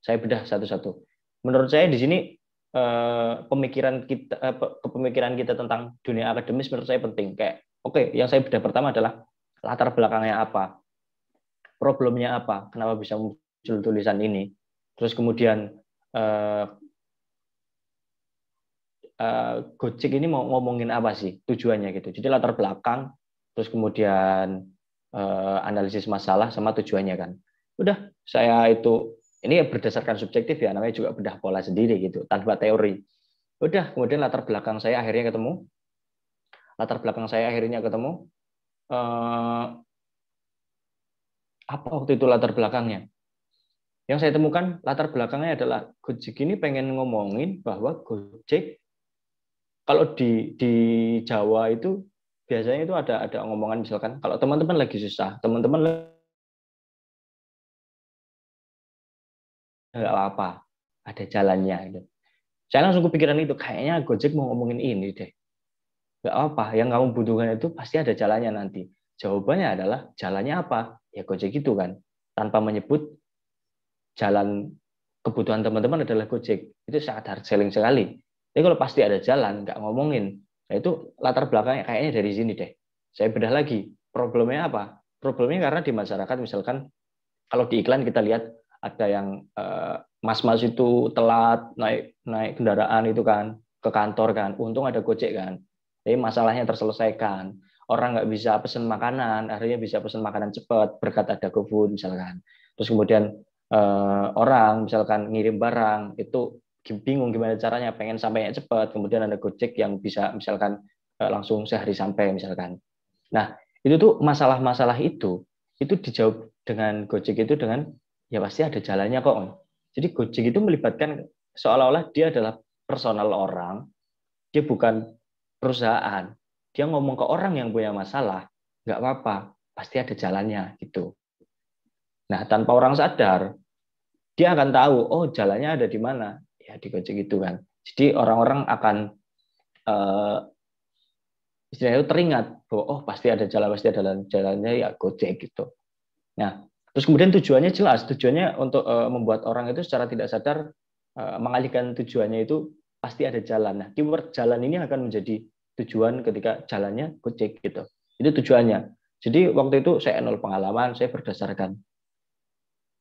Saya bedah satu-satu. Menurut saya di sini pemikiran kita tentang dunia akademis menurut saya penting. Kayak oke, yang saya bedah pertama adalah latar belakangnya apa, problemnya apa, kenapa bisa muncul tulisan ini. Terus kemudian Gojek ini mau ngomongin apa sih tujuannya gitu. Jadi latar belakang, terus kemudian analisis masalah sama tujuannya kan. Udah, saya itu ini berdasarkan subjektif ya, namanya juga bedah pola sendiri gitu, tanpa teori. Udah, kemudian latar belakang saya akhirnya ketemu. Apa waktu itu latar belakangnya? Yang saya temukan latar belakangnya adalah Gojek ini pengen ngomongin bahwa Gojek kalau di Jawa itu biasanya itu ada ngomongan misalkan kalau teman-teman lagi susah, teman-teman nggak apa-apa, ada jalannya gitu. Saya langsung kepikiran itu, kayaknya Gojek mau ngomongin ini deh. Nggak apa, yang kamu butuhkan itu pasti ada jalannya nanti. Jawabannya adalah jalannya apa? Ya Gojek itu kan, tanpa menyebut jalan kebutuhan teman-teman adalah Gojek. Itu sangat hard selling sekali. Jadi kalau pasti ada jalan, nggak ngomongin. Nah itu latar belakangnya kayaknya dari sini deh. Saya bedah lagi. Problemnya apa? Problemnya karena di masyarakat misalkan kalau di iklan kita lihat ada yang mas-mas itu telat naik kendaraan itu kan ke kantor kan. Untung ada Gojek kan. Jadi masalahnya terselesaikan. Orang nggak bisa pesen makanan, akhirnya bisa pesen makanan cepat berkat ada GoFood misalkan. Terus kemudian orang misalkan ngirim barang itu bingung gimana caranya, pengen sampainya cepat, kemudian ada Gojek yang bisa misalkan langsung sehari sampai misalkan. Nah itu tuh masalah-masalah itu dijawab dengan Gojek itu dengan ya pasti ada jalannya kok. Jadi Gojek itu melibatkan seolah-olah dia adalah personal orang, dia bukan perusahaan. Dia ngomong ke orang yang punya masalah, nggak apa-apa, pasti ada jalannya gitu. Nah tanpa orang sadar, dia akan tahu, oh jalannya ada di mana. Ya di Gojek gitu kan. Jadi orang-orang akan istilahnya itu teringat bahwa oh pasti ada jalannya ya Gojek gitu. Nah, terus kemudian tujuannya jelas, tujuannya untuk membuat orang itu secara tidak sadar mengalihkan tujuannya itu pasti ada jalan. Nah, keyword jalan ini akan menjadi tujuan ketika jalannya Gojek gitu. Itu tujuannya. Jadi waktu itu saya nol pengalaman, saya berdasarkan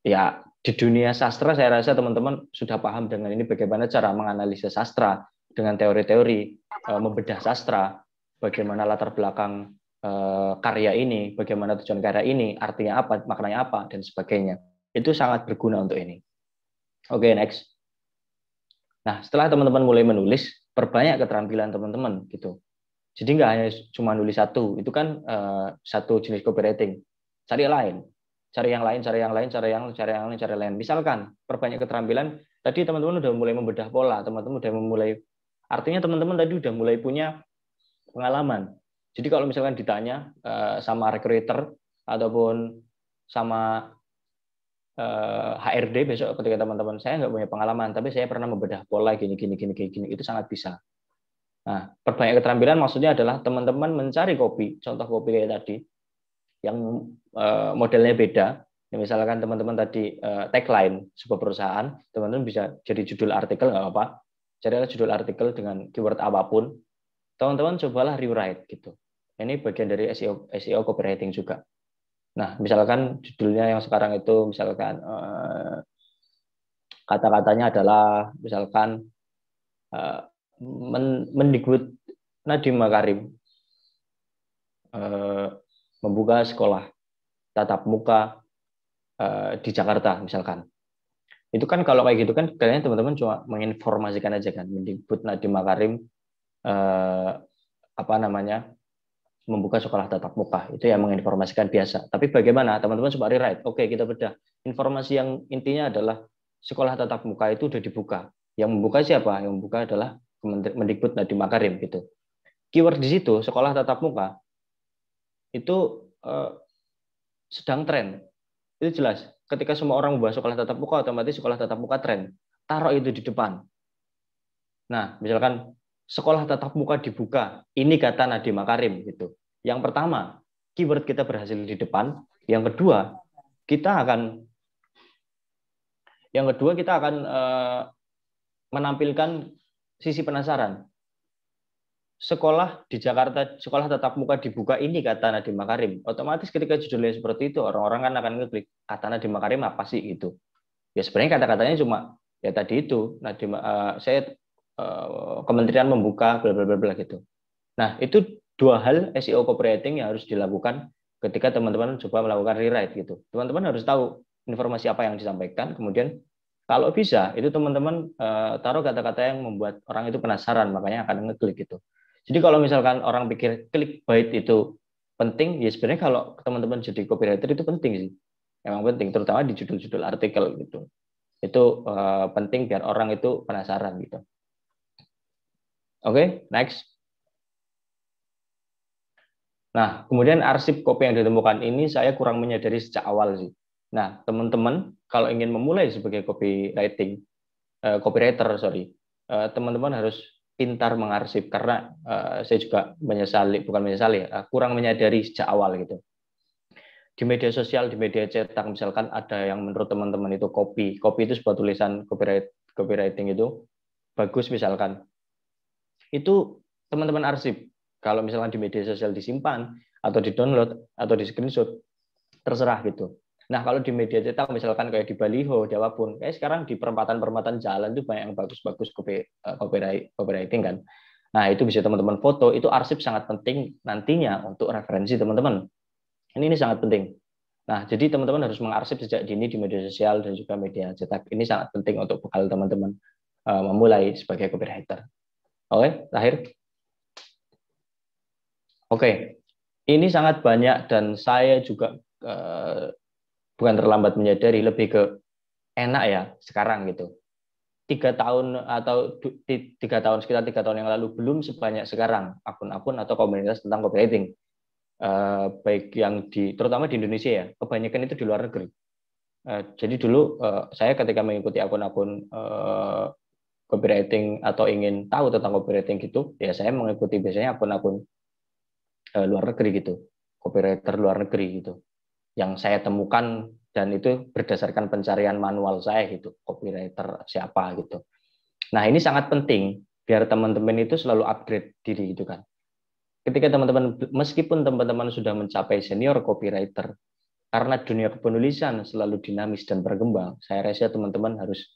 ya di dunia sastra saya rasa teman-teman sudah paham dengan ini bagaimana cara menganalisis sastra dengan teori-teori membedah sastra, bagaimana latar belakang karya ini, bagaimana tujuan karya ini, artinya apa, maknanya apa dan sebagainya. Itu sangat berguna untuk ini. Oke, next. Nah, setelah teman-teman mulai menulis, perbanyak keterampilan teman-teman gitu. Jadi nggak hanya cuma nulis satu, itu kan satu jenis copywriting. Cari yang lain. Misalkan perbanyak keterampilan, tadi teman-teman udah mulai membedah pola, teman-teman udah memulai, artinya teman-teman tadi udah mulai punya pengalaman. Jadi kalau misalkan ditanya sama recruiter ataupun sama HRD besok ketika teman-teman saya nggak punya pengalaman, tapi saya pernah membedah pola gini, itu sangat bisa. Nah, perbanyak keterampilan maksudnya adalah teman-teman mencari kopi, contoh kopi kayak tadi, yang modelnya beda. Ya, misalkan teman-teman tadi tagline sebuah perusahaan, teman-teman bisa jadi judul artikel nggak apa-apa. Carilah judul artikel dengan keyword apapun. Teman-teman cobalah rewrite gitu. Ini bagian dari SEO copywriting juga. Nah, misalkan judulnya yang sekarang itu misalkan kata-katanya adalah misalkan Mendikbud Nadiem Makarim membuka sekolah tatap muka di Jakarta misalkan. Itu kan kalau kayak gitu kan kayaknya teman-teman cuma menginformasikan aja kan, Mendikbud Nadiem Makarim membuka sekolah tatap muka, itu yang menginformasikan biasa. Tapi bagaimana teman-teman coba rewrite? Oke, kita bedah. Informasi yang intinya adalah sekolah tatap muka itu sudah dibuka. Yang membuka siapa? Yang membuka adalah Mendikbud Nadiem Makarim gitu. keyword di situ sekolah tatap muka itu sedang tren. Itu jelas. Ketika semua orang membahas sekolah tatap muka, otomatis sekolah tatap muka tren. Taruh itu di depan. Nah, misalkan sekolah tatap muka dibuka, ini kata Nadiem Makarim gitu. Yang pertama, keyword kita berhasil di depan. Yang kedua, kita akan menampilkan sisi penasaran. Sekolah di Jakarta, sekolah tatap muka dibuka, ini kata Nadiem Makarim. Otomatis ketika judulnya seperti itu, orang-orang kan akan ngeklik kata Nadiem Makarim apa sih gitu. Ya sebenarnya kata-katanya cuma ya tadi itu, kementerian membuka bla bla bla gitu. Nah, itu dua hal SEO copywriting yang harus dilakukan ketika teman-teman coba melakukan rewrite gitu. Teman-teman harus tahu informasi apa yang disampaikan, kemudian kalau bisa itu teman-teman taruh kata-kata yang membuat orang itu penasaran, makanya akan ngeklik gitu. Jadi kalau misalkan orang pikir clickbait itu penting, ya sebenarnya kalau teman-teman jadi copywriter itu penting sih. Memang penting, terutama di judul-judul artikel gitu. Itu penting biar orang itu penasaran gitu. Oke, next. Nah, kemudian arsip copy yang ditemukan ini saya kurang menyadari sejak awal sih. Nah, teman-teman kalau ingin memulai sebagai copywriter, teman-teman harus pintar mengarsip karena saya juga kurang menyadari sejak awal gitu. Di media sosial, di media cetak misalkan ada yang menurut teman-teman itu copy itu sebuah tulisan copywriting itu bagus misalkan. Itu teman-teman arsip. Kalau misalkan di media sosial disimpan atau di-download atau di-screenshot terserah gitu. Nah, kalau di media cetak misalkan kayak di baliho, di apapun, kayak sekarang di perempatan-perempatan jalan itu banyak yang bagus-bagus copywriting kan. Nah, itu bisa teman-teman foto, itu arsip sangat penting nantinya untuk referensi teman-teman. Ini sangat penting. Nah, jadi teman-teman harus mengarsip sejak dini di media sosial dan juga media cetak. Ini sangat penting untuk bekal teman-teman memulai sebagai copywriter. Oke, terakhir. Oke, ini sangat banyak dan saya juga bukan terlambat menyadari, lebih ke enak ya sekarang gitu. 3 tahun atau 3 tahun, sekitar 3 tahun yang lalu belum sebanyak sekarang akun-akun atau komunitas tentang copywriting. Baik yang terutama di Indonesia ya, kebanyakan itu di luar negeri. Jadi dulu saya ketika mengikuti akun-akun copywriting atau ingin tahu tentang copywriting gitu, ya saya mengikuti biasanya akun-akun luar negeri gitu, copywriter luar negeri gitu. Yang saya temukan dan itu berdasarkan pencarian manual saya gitu, copywriter siapa gitu. Nah, ini sangat penting biar teman-teman itu selalu upgrade diri gitu kan. Ketika teman-teman, meskipun teman-teman sudah mencapai senior copywriter, karena dunia penulisan selalu dinamis dan berkembang, saya rasa teman-teman harus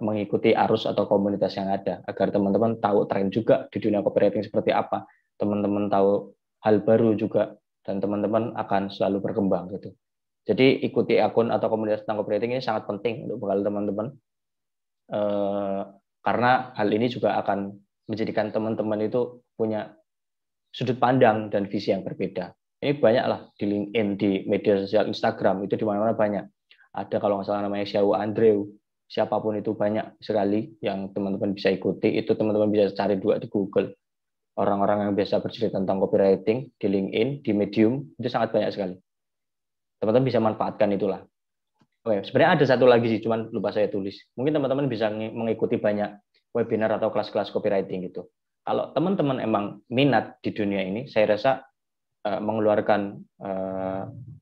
mengikuti arus atau komunitas yang ada, agar teman-teman tahu tren juga di dunia copywriting seperti apa, teman-teman tahu hal baru juga, dan teman-teman akan selalu berkembang gitu. Jadi ikuti akun atau komunitas tentang copywriting ini sangat penting untuk bekal teman-teman, karena hal ini juga akan menjadikan teman-teman itu punya sudut pandang dan visi yang berbeda. Ini banyaklah di LinkedIn, di media sosial Instagram, itu di mana-mana banyak. Ada kalau nggak salah namanya Xiao Andreu, siapapun itu banyak sekali yang teman-teman bisa ikuti. Itu teman-teman bisa cari juga di Google. Orang-orang yang biasa bercerita tentang copywriting di LinkedIn, di Medium, itu sangat banyak sekali. Teman-teman bisa manfaatkan itulah. Oke, sebenarnya ada satu lagi sih, cuman lupa saya tulis. Mungkin teman-teman bisa mengikuti banyak webinar atau kelas-kelas copywriting gitu. Kalau teman-teman emang minat di dunia ini, saya rasa mengeluarkan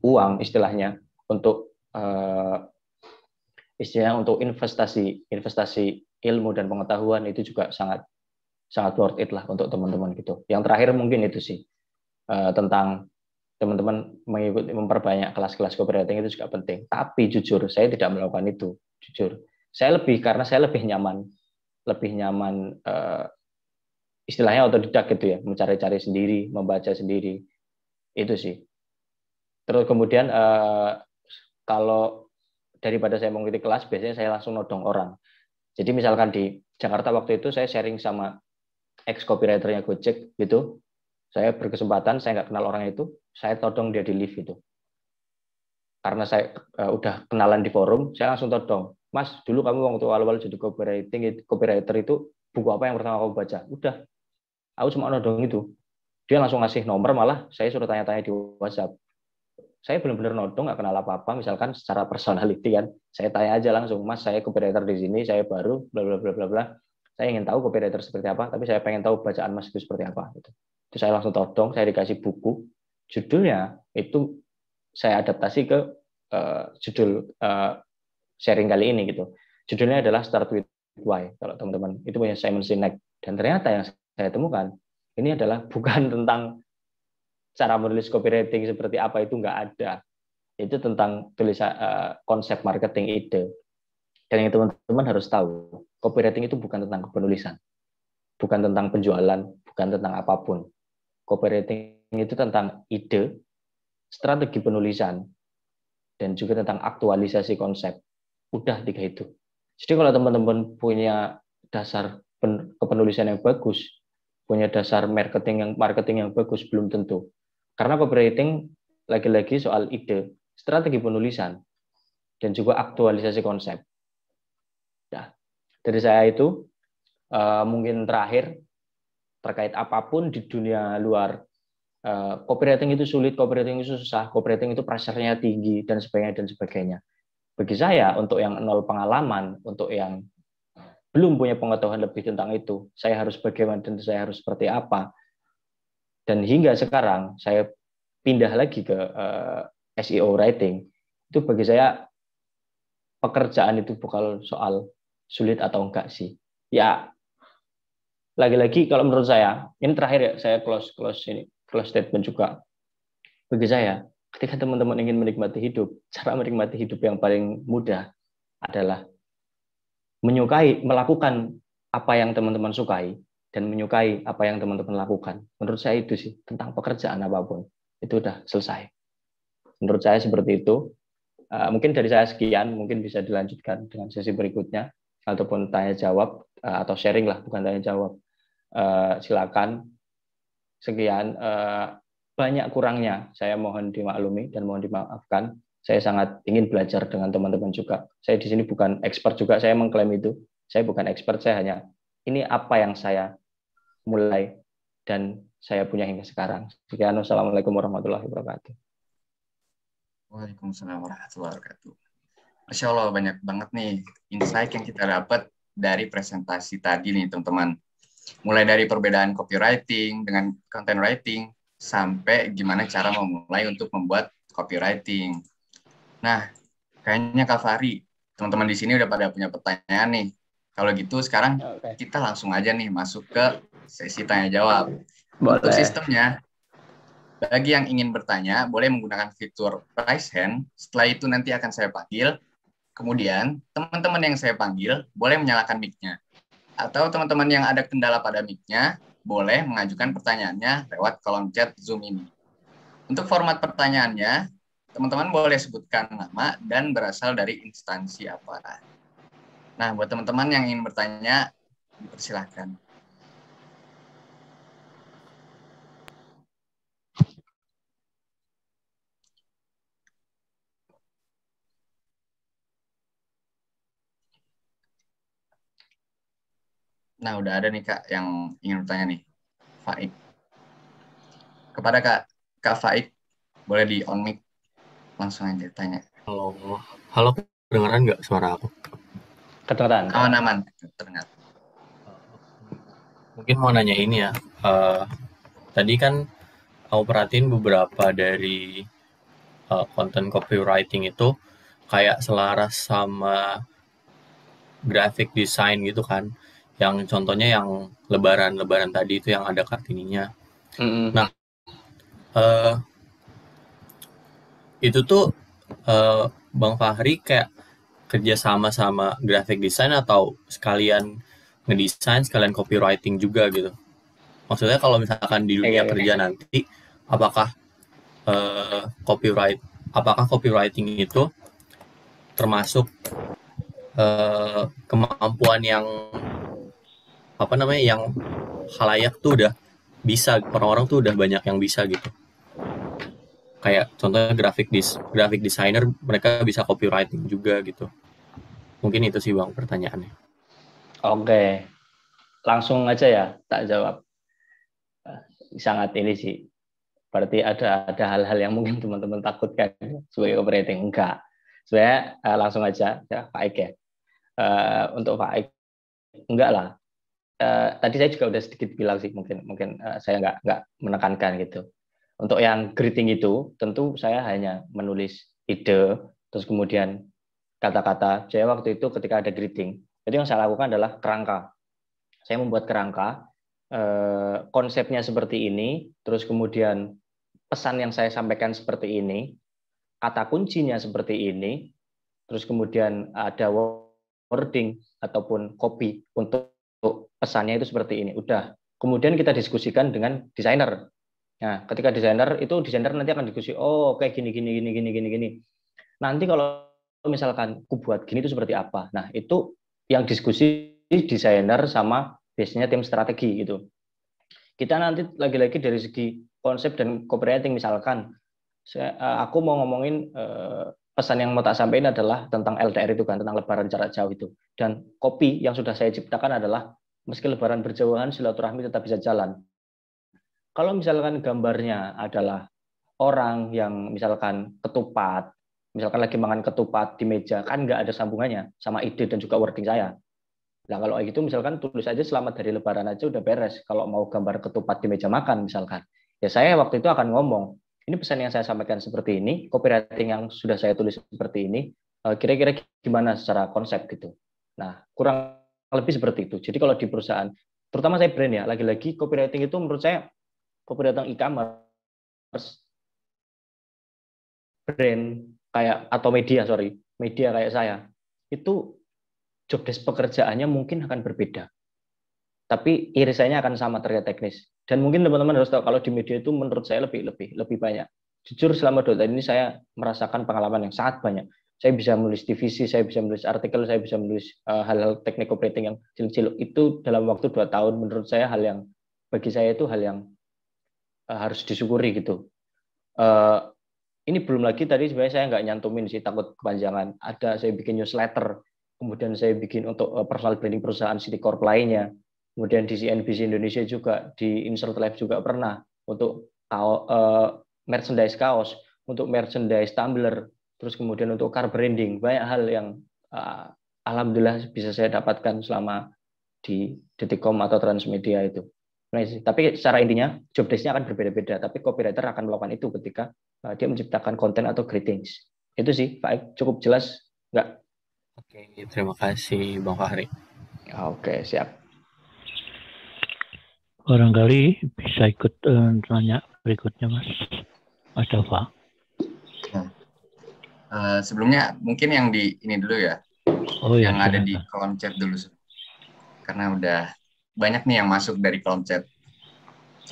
uang istilahnya untuk investasi ilmu dan pengetahuan itu juga sangat worth it lah untuk teman-teman gitu. Yang terakhir mungkin itu sih tentang teman-teman memperbanyak kelas-kelas copywriting itu juga penting. Tapi jujur saya tidak melakukan itu. Jujur karena saya lebih nyaman istilahnya otodidak gitu ya, mencari-cari sendiri, membaca sendiri, itu sih. Terus kemudian kalau daripada saya mengikuti kelas, biasanya saya langsung nodong orang. Jadi misalkan di Jakarta waktu itu saya sharing sama ex copywriternya Gojek gitu, saya berkesempatan, saya nggak kenal orang itu, saya todong dia di live itu. Karena saya udah kenalan di forum, saya langsung todong, Mas, dulu kamu waktu awal-awal jadi copywriter itu buku apa yang pertama kamu baca? Udah. Aku cuma nodong itu. Dia langsung ngasih nomor, malah saya suruh tanya-tanya di WhatsApp. Saya benar-benar nodong, nggak kenal apa-apa, misalkan secara personality kan. Saya tanya aja langsung, Mas, saya copywriter di sini, saya baru, bla bla bla bla bla. Saya ingin tahu copywriter seperti apa, tapi saya pengen tahu bacaan Mas itu seperti apa. Gitu. Itu saya langsung todong, saya dikasih buku. Judulnya itu saya adaptasi ke judul sharing kali ini gitu. Judulnya adalah Start with Why. Kalau teman-teman itu punya Simon Sinek. Dan ternyata yang saya temukan ini adalah bukan tentang cara menulis copywriting seperti apa, itu nggak ada. Itu tentang tulisan konsep marketing ide. Dan yang teman-teman harus tahu, copywriting itu bukan tentang penulisan, bukan tentang penjualan, bukan tentang apapun. Copywriting itu tentang ide, strategi penulisan, dan juga tentang aktualisasi konsep. Udah 3 itu. Jadi kalau teman-teman punya dasar kepenulisan yang bagus, punya dasar marketing yang bagus, belum tentu. Karena copywriting lagi-lagi soal ide, strategi penulisan, dan juga aktualisasi konsep. Nah, dari saya itu mungkin terakhir terkait apapun di dunia luar, copywriting itu sulit, copywriting itu susah, copywriting itu pressure-nya tinggi dan sebagainya. Bagi saya, untuk yang 0 pengalaman, untuk yang belum punya pengetahuan lebih tentang itu, saya harus bagaimana dan saya harus seperti apa. Dan hingga sekarang saya pindah lagi ke SEO writing. Itu bagi saya pekerjaan itu bukan soal sulit atau enggak sih. Ya, lagi-lagi kalau menurut saya, ini terakhir ya, saya close statement juga. Bagi saya, ketika teman-teman ingin menikmati hidup, cara menikmati hidup yang paling mudah adalah melakukan apa yang teman-teman sukai dan menyukai apa yang teman-teman lakukan. Menurut saya itu sih, tentang pekerjaan apapun, itu udah selesai. Menurut saya seperti itu. Mungkin dari saya sekian, mungkin bisa dilanjutkan dengan sesi berikutnya, ataupun tanya jawab, atau sharing lah, bukan tanya jawab. Silakan. Sekian. Banyak kurangnya, saya mohon dimaklumi dan mohon dimaafkan. Saya sangat ingin belajar dengan teman-teman juga. Saya di sini bukan expert juga, saya mengklaim itu. Saya bukan expert, saya hanya ini apa yang saya mulai dan saya punya hingga sekarang. Sekian, wassalamualaikum warahmatullahi wabarakatuh. Waalaikumsalam warahmatullahi wabarakatuh. Masya Allah, banyak banget nih insight yang kita dapat dari presentasi tadi nih teman-teman. Mulai dari perbedaan copywriting dengan content writing, sampai gimana cara memulai untuk membuat copywriting. Nah, kayaknya Kak Fahri, teman-teman di sini udah pada punya pertanyaan nih. Kalau gitu sekarang kita langsung aja nih masuk ke sesi tanya jawab. Untuk sistemnya, bagi yang ingin bertanya, boleh menggunakan fitur raise hand. Setelah itu nanti akan saya panggil. Kemudian, teman-teman yang saya panggil boleh menyalakan mic-nya. Atau teman-teman yang ada kendala pada mic-nya, boleh mengajukan pertanyaannya lewat kolom chat Zoom ini. Untuk format pertanyaannya, teman-teman boleh sebutkan nama dan berasal dari instansi apa. Nah, buat teman-teman yang ingin bertanya, dipersilahkan. Nah, udah ada nih Kak yang ingin bertanya nih. Faik. Kepada Kak Faik, boleh di on mic. Langsung aja tanya. Halo, kedengeran nggak suara aku? Kedengeran. Aman, terdengar. Mungkin mau nanya ini ya. Tadi kan aku perhatiin beberapa dari konten copywriting itu kayak selaras sama graphic design gitu kan. Yang contohnya yang lebaran tadi itu yang ada Kartininya. Nah, itu tuh Bang Fahri kayak kerja sama graphic design atau sekalian ngedesain, sekalian copywriting juga gitu. Maksudnya kalau misalkan di dunia kerja nanti, apakah copywriting itu termasuk kemampuan yang yang khalayak tuh udah bisa, orang-orang tuh udah banyak yang bisa gitu. Kayak contohnya graphic designer, mereka bisa copywriting juga gitu. Mungkin itu sih Bang pertanyaannya. Oke, langsung aja ya tak jawab. sangat ini sih. Berarti ada hal-hal yang mungkin teman-teman takutkan sebagai copywriting. Enggak. Sebenarnya langsung aja ya Pak Aik ya. Untuk Pak Aik enggak lah. Tadi saya juga udah sedikit bilang sih, mungkin saya nggak menekankan gitu. Untuk yang greeting itu tentu saya hanya menulis ide, terus kemudian kata-kata. Saya waktu itu ketika ada greeting, jadi yang saya lakukan adalah kerangka. Saya membuat kerangka, konsepnya seperti ini, terus kemudian pesan yang saya sampaikan seperti ini, kata kuncinya seperti ini, terus kemudian ada wording ataupun copy untuk pesannya itu seperti ini. Udah. Kemudian kita diskusikan dengan desainer. Nah, ketika desainer nanti akan diskusi, oh kayak gini. Nanti kalau misalkan aku buat gini itu seperti apa? Nah, itu yang diskusi desainer sama biasanya tim strategi gitu. Kita nanti lagi-lagi dari segi konsep dan copywriting misalkan, aku mau ngomongin pesan yang mau tak sampaikan adalah tentang LDR itu kan, tentang lebaran jarak jauh itu. Dan copy yang sudah saya ciptakan adalah meski lebaran berjauhan, silaturahmi tetap bisa jalan. Kalau misalkan gambarnya adalah orang yang misalkan ketupat, misalkan lagi makan ketupat di meja, kan nggak ada sambungannya sama ide dan juga wording saya. Nah kalau gitu misalkan tulis aja selamat dari lebaran aja udah beres. Kalau mau gambar ketupat di meja makan misalkan, ya saya waktu itu akan ngomong, ini pesan yang saya sampaikan seperti ini, copywriting yang sudah saya tulis seperti ini, kira-kira gimana secara konsep gitu. Nah kurang lebih seperti itu. Jadi kalau di perusahaan, terutama saya brand ya, lagi-lagi copywriting itu menurut saya, copywriting e-commerce, brand kayak atau media kayak saya, itu job desk pekerjaannya mungkin akan berbeda. Tapi irisannya akan sama terkait teknis. Dan mungkin teman-teman harus tahu kalau di media itu menurut saya lebih banyak. Jujur selama 2 tahun ini saya merasakan pengalaman yang sangat banyak. Saya bisa menulis divisi, saya bisa menulis artikel, saya bisa menulis hal-hal teknik operating yang cilik-cilik. Itu dalam waktu 2 tahun menurut saya bagi saya itu hal yang harus disyukuri gitu. Ini belum lagi tadi sebenarnya saya nggak nyantumin sih, takut kepanjangan. Ada saya bikin newsletter, kemudian saya bikin untuk personal branding perusahaan Citicorp lainnya. Kemudian di CNBC Indonesia juga, di Insert Life juga pernah untuk merchandise kaos, untuk merchandise tumbler, terus kemudian untuk car branding. Banyak hal yang alhamdulillah bisa saya dapatkan selama di Detikcom atau Transmedia itu. Nah, tapi secara intinya job desk-nya akan berbeda-beda, tapi copywriter akan melakukan itu ketika dia menciptakan konten atau greetings. Itu sih, Pak, cukup jelas nggak? Oke, terima kasih Bang Fahri. Oke, siap. Barangkali bisa ikut tanya berikutnya, Mas Dava. Sebelumnya mungkin yang di ini dulu ya, yang ada di kolom chat dulu, karena udah banyak nih yang masuk dari kolom chat.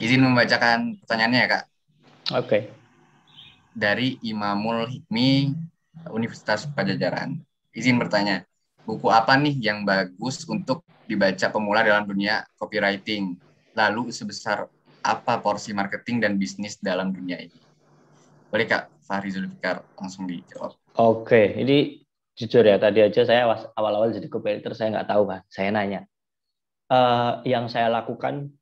Izin membacakan pertanyaannya ya, Kak. Oke. Dari Imamul Hikmi, Universitas Pajajaran. Izin bertanya, buku apa nih yang bagus untuk dibaca pemula dalam dunia copywriting? Lalu sebesar apa porsi marketing dan bisnis dalam dunia ini? Boleh Kak Fahri Zulfikar langsung dijawab. Oke, ini jujur ya, tadi aja saya awal-awal jadi copywriter, saya nggak tahu kan, saya nanya. Yang saya lakukan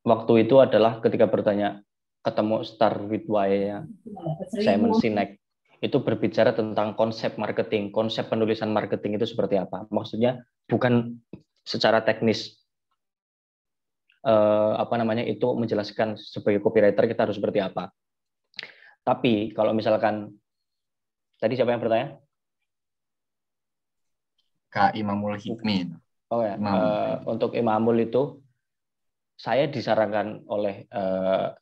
waktu itu adalah ketika bertanya, ketemu Start with Why-nya Simon Sinek, itu berbicara tentang konsep marketing, konsep penulisan marketing itu seperti apa. Maksudnya bukan secara teknis, itu menjelaskan sebagai copywriter kita harus seperti apa. Tapi kalau misalkan, tadi siapa yang bertanya? Kak Imamul Hikmi. Oh ya, untuk Imamul itu saya disarankan oleh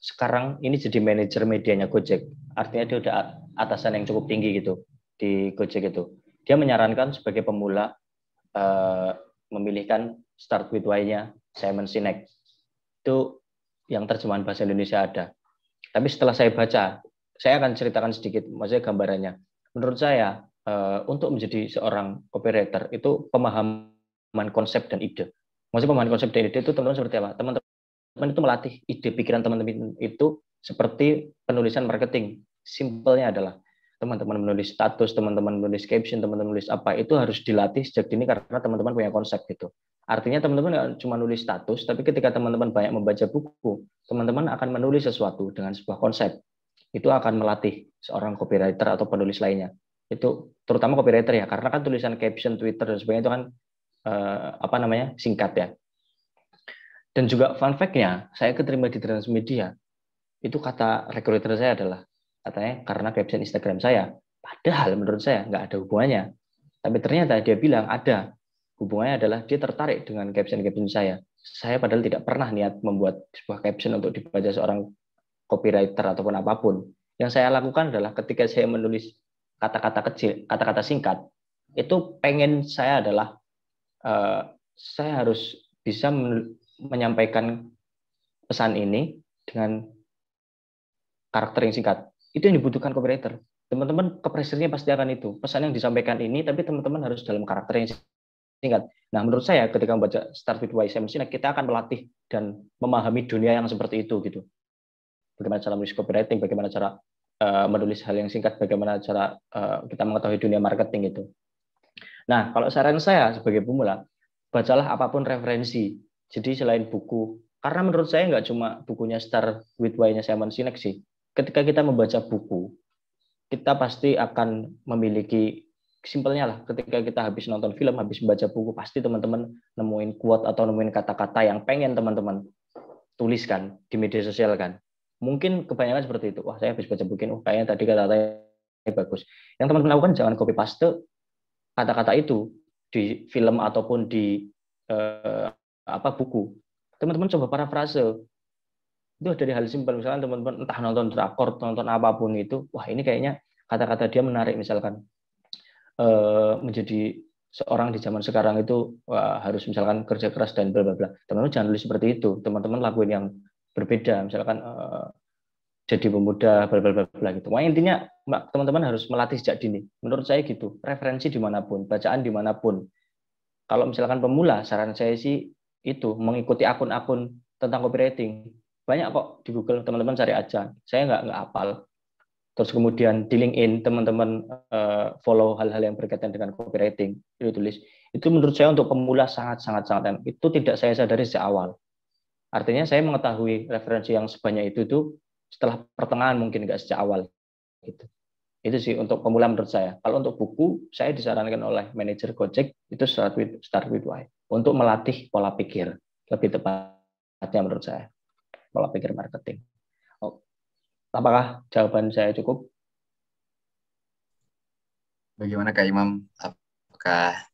sekarang ini jadi manajer medianya Gojek. Artinya dia udah atasan yang cukup tinggi gitu di Gojek itu. Dia menyarankan sebagai pemula memilihkan Start with Why-nya Simon Sinek. Itu yang terjemahan bahasa Indonesia ada. Tapi setelah saya baca, saya akan ceritakan sedikit, maksudnya gambarannya. Menurut saya, untuk menjadi seorang copywriter itu pemahaman konsep dan ide. Maksudnya pemahaman konsep dan ide itu teman-teman seperti apa? Teman-teman itu melatih ide pikiran teman-teman itu seperti penulisan marketing. Simpelnya adalah teman-teman menulis status, teman-teman menulis caption, teman-teman menulis apa, itu harus dilatih sejak dini karena teman-teman punya konsep gitu. Artinya teman-teman nggak cuma nulis status, tapi ketika teman-teman banyak membaca buku, teman-teman akan menulis sesuatu dengan sebuah konsep. Itu akan melatih seorang copywriter atau penulis lainnya. Itu terutama copywriter ya, karena kan tulisan caption, Twitter dan sebagainya itu kan singkat ya. Dan juga fun fact-nya, saya keterima di Transmedia, itu kata recruiter saya adalah, katanya karena caption Instagram saya. Padahal menurut saya nggak ada hubungannya. Tapi ternyata dia bilang ada. Hubungannya adalah dia tertarik dengan caption-caption saya. Saya padahal tidak pernah niat membuat sebuah caption untuk dibaca seorang copywriter ataupun apapun. Yang saya lakukan adalah ketika saya menulis kata-kata kecil, kata-kata singkat, itu pengen saya adalah saya harus bisa menyampaikan pesan ini dengan karakter yang singkat. Itu yang dibutuhkan copywriter. Teman-teman kepresirnya pasti akan itu. Pesan yang disampaikan ini, tapi teman-teman harus dalam karakter yang singkat. Nah, menurut saya ketika membaca Start with Why, kita akan melatih dan memahami dunia yang seperti itu gitu. Bagaimana cara menulis copywriting, bagaimana cara menulis hal yang singkat, bagaimana cara kita mengetahui dunia marketing itu. Nah, kalau saran saya sebagai pemula, bacalah apapun referensi. Jadi selain buku, karena menurut saya nggak cuma bukunya Start with Why-nya Simon Sinek sih. Ketika kita membaca buku, kita pasti akan memiliki, simpelnya lah, ketika kita habis nonton film, habis membaca buku, pasti teman-teman nemuin quote atau nemuin kata-kata yang pengen teman-teman tuliskan di media sosial kan. Mungkin kebanyakan seperti itu. Wah, saya habis baca buku ini, kayaknya tadi kata-katanya bagus. Yang teman-teman lakukan jangan copy paste kata-kata itu di film ataupun di buku. Teman-teman coba parafrase. Itu dari hal simpel, misalkan teman-teman entah nonton drakor, nonton apapun itu, wah ini kayaknya kata-kata dia menarik, misalkan menjadi seorang di zaman sekarang itu harus misalkan kerja keras dan bla bla bla. Teman-teman jangan nulis seperti itu. Teman-teman lakuin yang berbeda, misalkan jadi pemuda bla bla bla bla gitu. Wah, intinya teman-teman harus melatih sejak dini. Menurut saya gitu. Referensi dimanapun, bacaan dimanapun. Kalau misalkan pemula, saran saya sih itu mengikuti akun-akun tentang copywriting. Banyak kok di Google, teman-teman cari aja. Saya nggak hafal. Terus kemudian di LinkedIn teman-teman follow hal-hal yang berkaitan dengan copywriting, itu tulis. Itu menurut saya untuk pemula sangat itu tidak saya sadari sejak awal. Artinya saya mengetahui referensi yang sebanyak itu setelah pertengahan, mungkin nggak sejak awal gitu. Itu sih untuk pemula menurut saya. Kalau untuk buku, saya disarankan oleh manajer Gojek itu Start with Why untuk melatih pola pikir, lebih tepatnya menurut saya, pola pikir marketing. Apakah jawaban saya cukup? Bagaimana Kak Imam? Apakah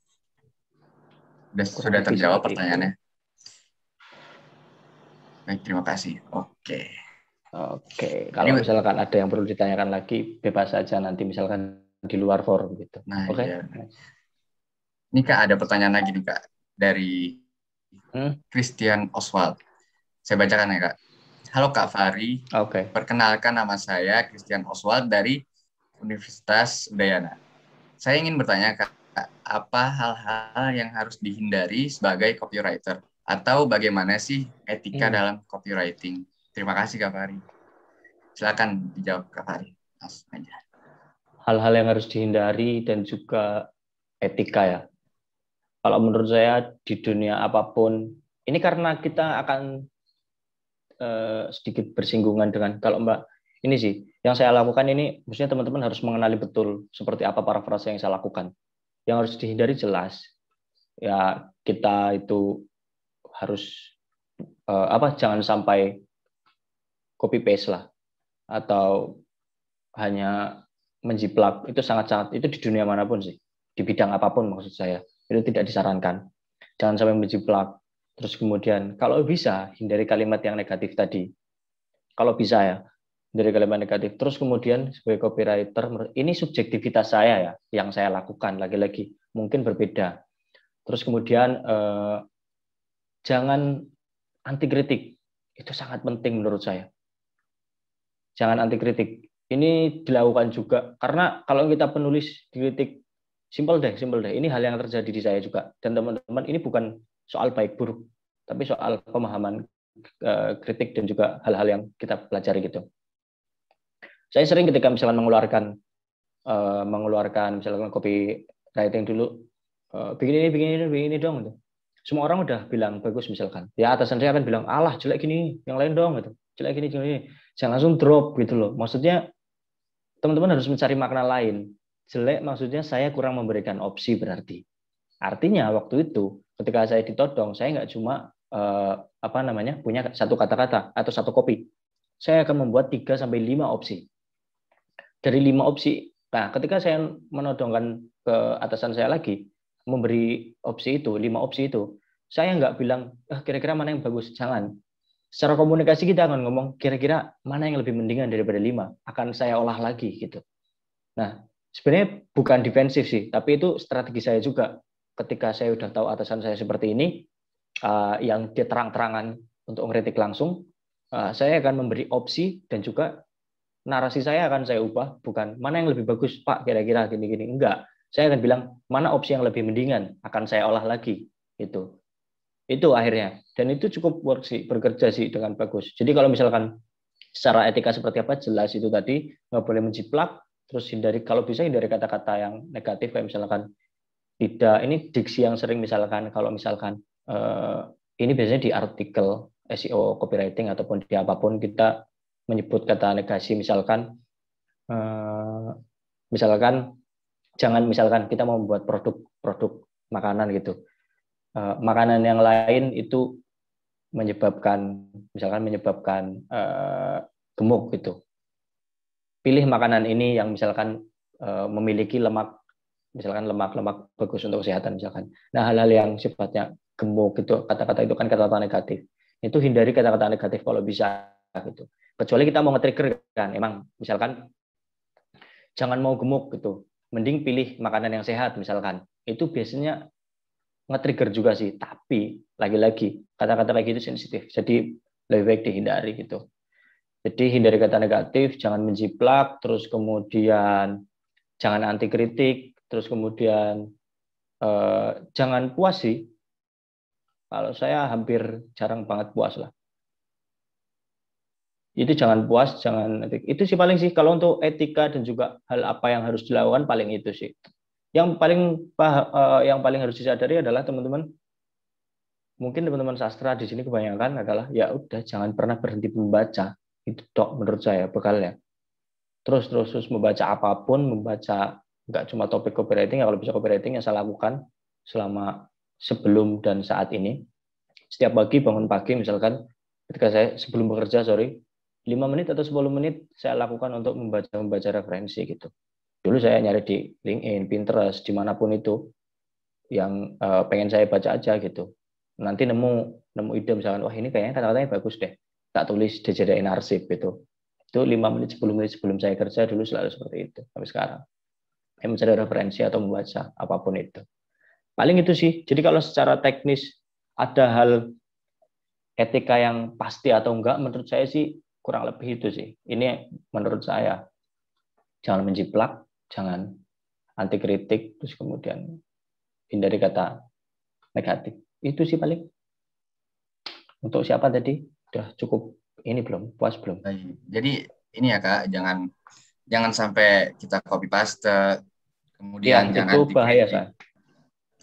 sudah terjawab pertanyaannya? Baik, terima kasih. Oke. Kalau misalkan ada yang perlu ditanyakan lagi, bebas saja nanti misalkan di luar forum gitu. Nah, ya. Ini Kak ada pertanyaan lagi nih Kak dari Christian Oswald. Saya bacakan ya Kak. Halo Kak Fahri. Perkenalkan nama saya Christian Oswald dari Universitas Udayana. Saya ingin bertanya Kak, apa hal-hal yang harus dihindari sebagai copywriter? Atau bagaimana sih etika dalam copywriting? Terima kasih Kak Fahri. Silakan dijawab Kak Fahri. Langsung aja. Hal-hal yang harus dihindari dan juga etika ya. Kalau menurut saya di dunia apapun, ini karena kita akan sedikit bersinggungan dengan, kalau Mbak, ini sih, yang saya lakukan ini, maksudnya teman-teman harus mengenali betul seperti apa parafrase yang saya lakukan. Yang harus dihindari jelas, ya kita itu harus jangan sampai copy paste lah, atau hanya menjiplak. Itu sangat-sangat, itu di dunia manapun sih, di bidang apapun maksud saya, itu tidak disarankan. Jangan sampai menjiplak. Terus kemudian kalau bisa hindari kalimat yang negatif tadi. Kalau bisa ya, hindari kalimat negatif. Terus kemudian sebagai copywriter, ini subjektivitas saya ya, yang saya lakukan lagi-lagi mungkin berbeda. Terus kemudian jangan anti kritik. Itu sangat penting menurut saya. Jangan anti kritik. Ini dilakukan juga karena kalau kita penulis dikritik, simpel deh. Ini hal yang terjadi di saya juga. Dan teman-teman, ini bukan soal baik buruk, tapi soal pemahaman kritik dan juga hal-hal yang kita pelajari gitu. Saya sering ketika misalkan mengeluarkan mengeluarkan misalkan copywriting dulu, bikin ini dong gitu. Semua orang udah bilang bagus misalkan. Ya atasan saya akan bilang, alah jelek gini, yang lain dong gitu. Jelek gini. Jangan langsung drop gitu loh. Maksudnya teman-teman harus mencari makna lain. Jelek maksudnya saya kurang memberikan opsi berarti. Artinya waktu itu ketika saya ditodong, saya nggak cuma punya satu kata-kata atau satu copy. Saya akan membuat 3 sampai 5 opsi. Dari 5 opsi, nah ketika saya menodongkan ke atasan saya lagi, memberi opsi itu, 5 opsi itu, saya nggak bilang, kira-kira mana yang bagus, jangan. Secara komunikasi kita akan ngomong, kira-kira mana yang lebih mendingan daripada 5, akan saya olah lagi gitu. Nah, sebenarnya bukan defensif sih, tapi itu strategi saya juga. Ketika saya udah tahu atasan saya seperti ini, yang dia terang-terangan untuk ngeritik langsung, saya akan memberi opsi dan juga narasi saya akan saya ubah, bukan mana yang lebih bagus Pak kira-kira gini-gini, enggak. Saya akan bilang mana opsi yang lebih mendingan, akan saya olah lagi itu akhirnya, dan itu cukup bekerja sih dengan bagus. Jadi kalau misalkan secara etika seperti apa jelas itu tadi, nggak boleh menjiplak, terus kalau bisa hindari kata-kata yang negatif kayak misalkan tidak, ini diksi yang sering misalkan kalau misalkan ini biasanya di artikel SEO copywriting ataupun di apapun kita menyebut kata negasi, misalkan jangan misalkan kita mau membuat produk makanan gitu, makanan yang lain itu menyebabkan gemuk gitu. Pilih makanan ini yang misalkan memiliki lemak bagus untuk kesehatan misalkan. Nah, hal-hal yang sifatnya gemuk itu, kata-kata itu kan kata-kata negatif. Itu hindari kata-kata negatif kalau bisa gitu. Kecuali kita mau nge-trigger kan, emang misalkan jangan mau gemuk gitu. Mending pilih makanan yang sehat misalkan. Itu biasanya nge-trigger juga sih, tapi lagi-lagi kata-kata kayak gitu sensitif. Jadi lebih baik dihindari gitu. Jadi hindari kata negatif, jangan menjiplak, terus kemudian jangan anti kritik, terus kemudian jangan puas sih. Kalau saya hampir jarang banget puas lah. Itu jangan puas, jangan itu sih paling sih kalau untuk etika dan juga hal apa yang harus dilakukan paling itu sih. Yang paling harus disadari adalah teman-teman, mungkin teman-teman sastra di sini kebanyakan adalah ya udah jangan pernah berhenti membaca. Itu dok menurut saya bekalnya. Terus membaca apapun, membaca nggak cuma topik copywriting, ya kalau bisa copywriting yang saya lakukan selama sebelum dan saat ini. Setiap pagi bangun pagi misalkan ketika saya sebelum bekerja 5 menit atau 10 menit saya lakukan untuk membaca referensi gitu. Dulu saya nyari di LinkedIn, Pinterest, dimanapun itu yang pengen saya baca aja gitu. Nanti nemu ide misalkan, wah ini kayaknya kata-katanya bagus deh, tak tulis dijadiin arsip gitu. Itu 5 menit, 10 menit sebelum saya kerja dulu selalu seperti itu sampai sekarang. Saya mencari referensi atau membaca apapun itu. Paling itu sih. Jadi kalau secara teknis ada hal etika yang pasti atau enggak, menurut saya sih kurang lebih itu sih. Ini menurut saya. Jangan menjiplak, jangan anti kritik, terus kemudian hindari kata negatif. Itu sih paling. Untuk siapa tadi? Udah cukup ini belum? Puas belum? Jadi ini ya Kak, jangan sampai kita copy paste, kemudian ya, jangan itu bahaya kan.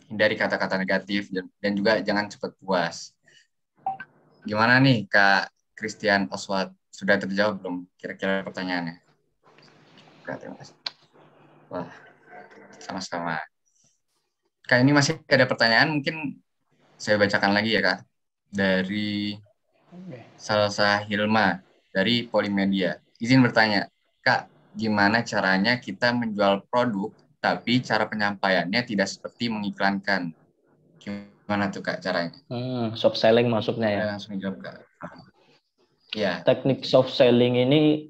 Hindari kata-kata negatif dan juga jangan cepat puas. Gimana nih Kak Christian Oswald? Sudah terjawab belum kira-kira pertanyaannya? Terima kasih. Wah, sama-sama. Kak, ini masih ada pertanyaan, mungkin saya bacakan lagi ya Kak. Dari Salsa Hilma dari Polimedia. Izin bertanya, Kak, gimana caranya kita menjual produk tapi cara penyampaiannya tidak seperti mengiklankan? Gimana tuh Kak caranya? Soft selling maksudnya ya? Langsung jawab Kak. Ya. Teknik soft selling ini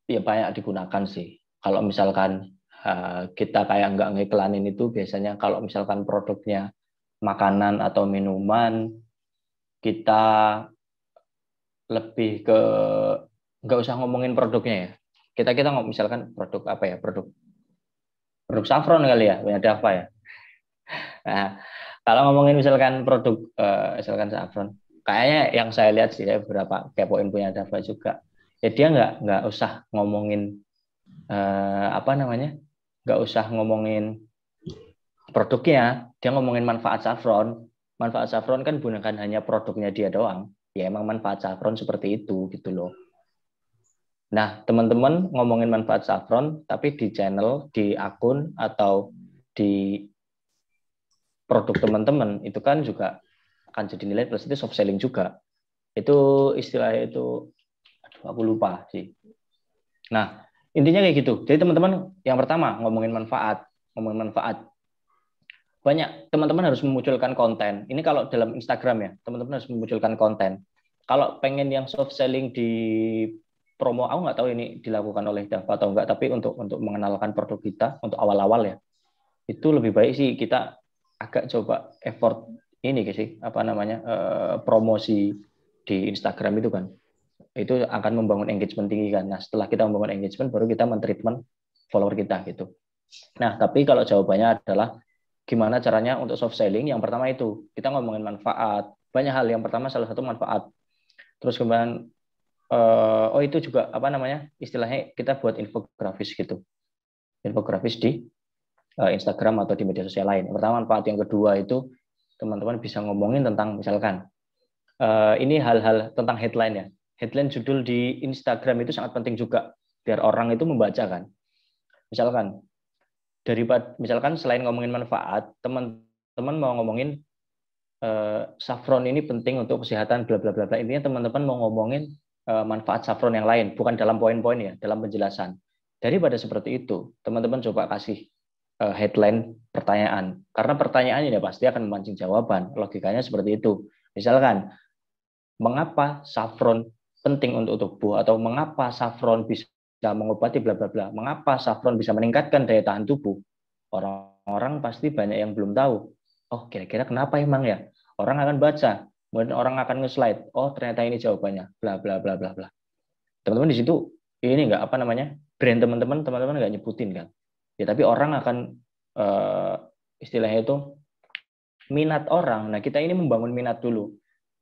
ya banyak digunakan sih. Kalau misalkan kita kayak nggak ngiklanin itu biasanya kalau misalkan produknya makanan atau minuman, kita lebih ke nggak usah ngomongin produknya ya. Kita misalkan produk apa ya, produk saffron kali ya, punya Dava ya. Nah, kalau ngomongin misalkan produk misalkan saffron, kayaknya yang saya lihat sih, saya beberapa kepoin punya Dava juga. Ya dia nggak usah ngomongin apa namanya, nggak usah ngomongin produknya, dia ngomongin manfaat saffron. Manfaat saffron kan bukan hanya produknya dia doang, ya emang manfaat saffron seperti itu gitu loh. Nah, teman-teman ngomongin manfaat saffron, tapi di channel, di akun, atau di produk teman-teman, itu kan juga akan jadi nilai plus, itu soft selling juga. Itu istilahnya itu, aduh, aku lupa sih. Nah, intinya kayak gitu. Jadi teman-teman, yang pertama ngomongin manfaat. Banyak teman-teman harus memunculkan konten. Ini kalau dalam Instagram ya, teman-teman harus memunculkan konten. Kalau pengen yang soft selling di promo, aku nggak tahu ini dilakukan oleh Dava atau enggak, tapi untuk mengenalkan produk kita, untuk awal-awal ya, itu lebih baik sih kita agak coba effort ini sih, apa namanya, promosi di Instagram itu kan. Itu akan membangun engagement tinggi kan. Nah, setelah kita membangun engagement, baru kita men-treatment follower kita gitu. Nah, tapi kalau jawabannya adalah gimana caranya untuk soft selling, yang pertama itu kita ngomongin manfaat. Banyak hal. Yang pertama salah satu manfaat. Terus kemudian itu juga apa namanya, istilahnya kita buat infografis gitu. Infografis di Instagram atau di media sosial lain. Yang pertama manfaat. Yang kedua itu teman-teman bisa ngomongin tentang misalkan ini hal-hal tentang headline ya. Headline judul di Instagram itu sangat penting juga biar orang itu membaca kan. Misalkan selain ngomongin manfaat, teman-teman mau ngomongin saffron ini penting untuk kesehatan bla bla bla bla. Intinya teman-teman mau ngomongin manfaat saffron yang lain, bukan dalam poin-poin ya, dalam penjelasan. Daripada seperti itu, teman-teman coba kasih headline pertanyaan. Karena pertanyaannya ya pasti akan memancing jawaban. Logikanya seperti itu. Misalkan, mengapa saffron penting untuk tubuh, atau mengapa saffron bisa mengobati bla bla bla, mengapa saffron bisa meningkatkan daya tahan tubuh. Orang-orang pasti banyak yang belum tahu. Oh, kira-kira kenapa emang ya? Orang akan baca, kemudian orang akan nge-slide. Oh, ternyata ini jawabannya. Bla bla bla bla bla. Teman-teman di situ ini enggak apa namanya? Brand teman-teman enggak nyebutin kan. Ya, tapi orang akan istilahnya itu minat orang. Nah, kita ini membangun minat dulu.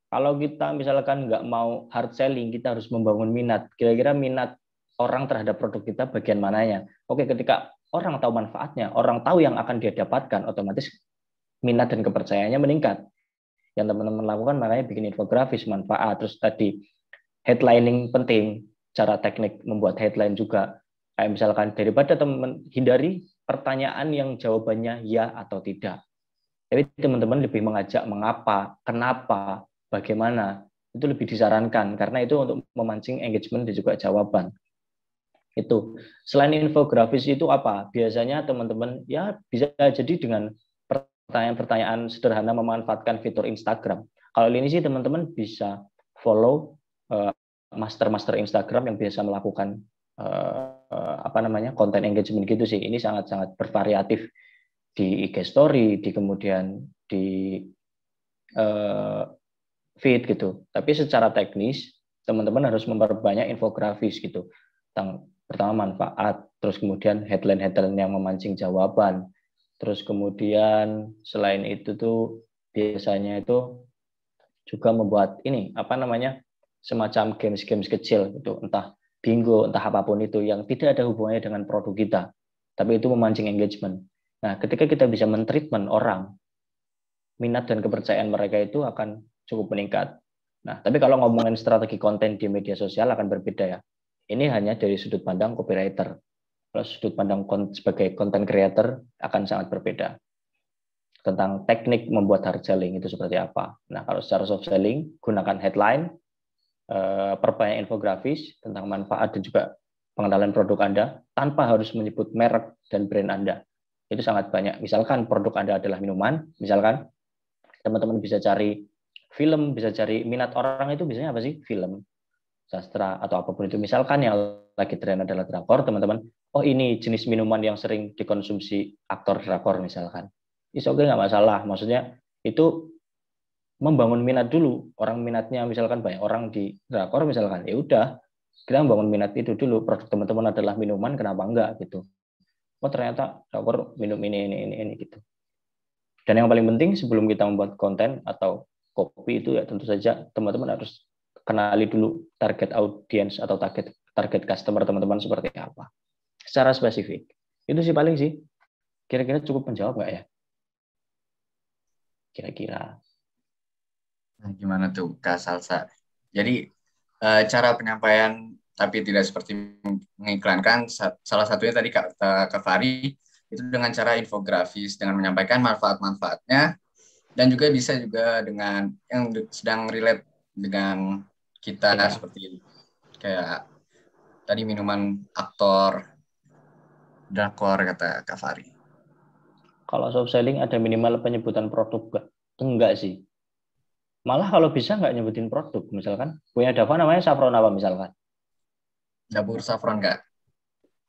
Kalau kita misalkan nggak mau hard selling, kita harus membangun minat. Kira-kira minat orang terhadap produk kita bagian mananya? Oke, ketika orang tahu manfaatnya, orang tahu yang akan dia dapatkan, otomatis minat dan kepercayaannya meningkat. Yang teman-teman lakukan makanya bikin infografis manfaat. Terus tadi headlining penting, cara teknik membuat headline juga. Kayak misalkan daripada teman-teman hindari pertanyaan yang jawabannya ya atau tidak. Tapi teman-teman lebih mengajak mengapa, kenapa, bagaimana, itu lebih disarankan karena itu untuk memancing engagement dan juga jawaban. Itu selain infografis itu apa? Biasanya teman-teman ya bisa jadi dengan pertanyaan-pertanyaan sederhana memanfaatkan fitur Instagram. Kalau ini sih teman-teman bisa follow master-master Instagram yang biasa melakukan konten engagement gitu sih. Ini sangat-sangat bervariatif di IG story, di kemudian di feed gitu. Tapi secara teknis teman-teman harus memperbanyak infografis gitu tentang pertama manfaat, terus kemudian headline-headline yang memancing jawaban, terus kemudian selain itu tuh biasanya itu juga membuat ini semacam games-games kecil itu, entah bingo, entah apapun itu yang tidak ada hubungannya dengan produk kita, tapi itu memancing engagement. Nah, ketika kita bisa men-treatment orang, minat dan kepercayaan mereka itu akan cukup meningkat. Nah, tapi kalau ngomongin strategi konten di media sosial akan berbeda ya. Ini hanya dari sudut pandang copywriter. Kalau sudut pandang sebagai content creator akan sangat berbeda. Tentang teknik membuat hard selling itu seperti apa. Nah, kalau secara soft selling, gunakan headline, perbanyak infografis tentang manfaat dan juga pengenalan produk Anda tanpa harus menyebut merek dan brand Anda. Itu sangat banyak. Misalkan produk Anda adalah minuman, misalkan teman-teman bisa cari film, bisa cari minat orang itu biasanya apa sih? Film, sastra, atau apapun itu. Misalkan yang lagi tren adalah drakor, teman-teman, oh ini jenis minuman yang sering dikonsumsi aktor drakor misalkan. It's okay, nggak masalah. Maksudnya itu membangun minat dulu. Orang minatnya misalkan banyak orang di drakor misalkan, ya udah kita membangun minat itu dulu. Produk teman-teman adalah minuman, kenapa enggak gitu. Oh ternyata drakor minum ini gitu. Dan yang paling penting sebelum kita membuat konten atau copy itu ya tentu saja teman-teman harus kenali dulu target audience atau target customer teman-teman seperti apa. secara spesifik. Itu sih paling sih. Kira-kira cukup menjawab nggak ya? Kira-kira. Nah, gimana tuh Kak Salsa? Jadi cara penyampaian tapi tidak seperti mengiklankan, salah satunya tadi Kak Fari itu dengan cara infografis, dengan menyampaikan manfaat-manfaatnya, dan juga bisa juga dengan yang sedang relate dengan kita, seperti kayak tadi minuman aktor, drakor, kata Kak Fari. Kalau soft selling ada minimal penyebutan produk nggak? Enggak sih. Malah kalau bisa nggak nyebutin produk. Misalkan punya Dava namanya saffron apa misalkan? Dapur saffron nggak?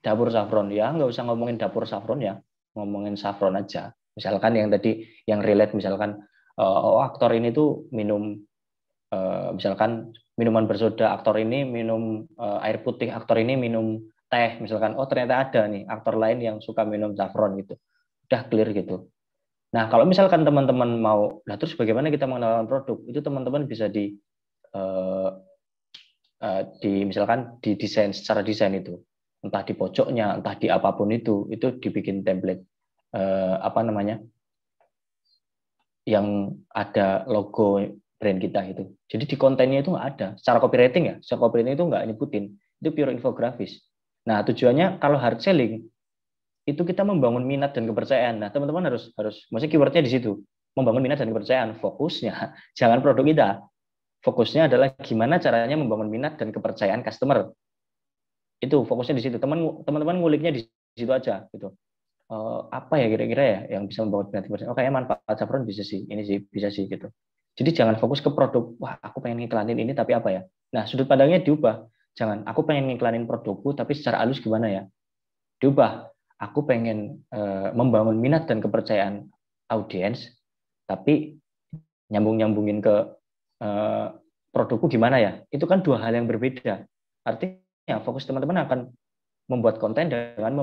Dapur saffron ya, nggak usah ngomongin dapur saffron ya, ngomongin saffron aja. Misalkan yang tadi yang relate, misalkan aktor ini tuh minum misalkan minuman bersoda, aktor ini minum air putih, aktor ini minum teh, misalkan ternyata ada nih aktor lain yang suka minum saffron gitu, udah clear gitu. Nah kalau misalkan teman-teman mau, nah terus bagaimana kita mengenalkan produk itu, teman-teman bisa misalkan di desain, secara desain itu, entah di pojoknya, entah di apapun itu dibikin template yang ada logo brand kita itu. Jadi di kontennya itu nggak ada. Secara copywriting itu nggak nyebutin. Itu pure infografis. Nah tujuannya kalau hard selling itu kita membangun minat dan kepercayaan. Nah teman-teman harus maksudnya keywordnya di situ, membangun minat dan kepercayaan. Fokusnya jangan produk kita. Fokusnya adalah gimana caranya membangun minat dan kepercayaan customer. Itu fokusnya di situ. Teman-teman nguliknya di situ aja gitu. Apa ya kira-kira ya yang bisa membangun minat dan kepercayaan. Kayaknya manfaat saffron bisa sih, ini sih bisa sih gitu. Jadi jangan fokus ke produk. Wah, aku pengen ngiklanin ini tapi apa ya? Nah, sudut pandangnya diubah. Jangan aku pengen ngiklanin produkku tapi secara halus gimana ya? Diubah. Aku pengen membangun minat dan kepercayaan audiens tapi nyambungin ke produkku gimana ya? Itu kan dua hal yang berbeda. Artinya fokus teman-teman akan membuat konten dengan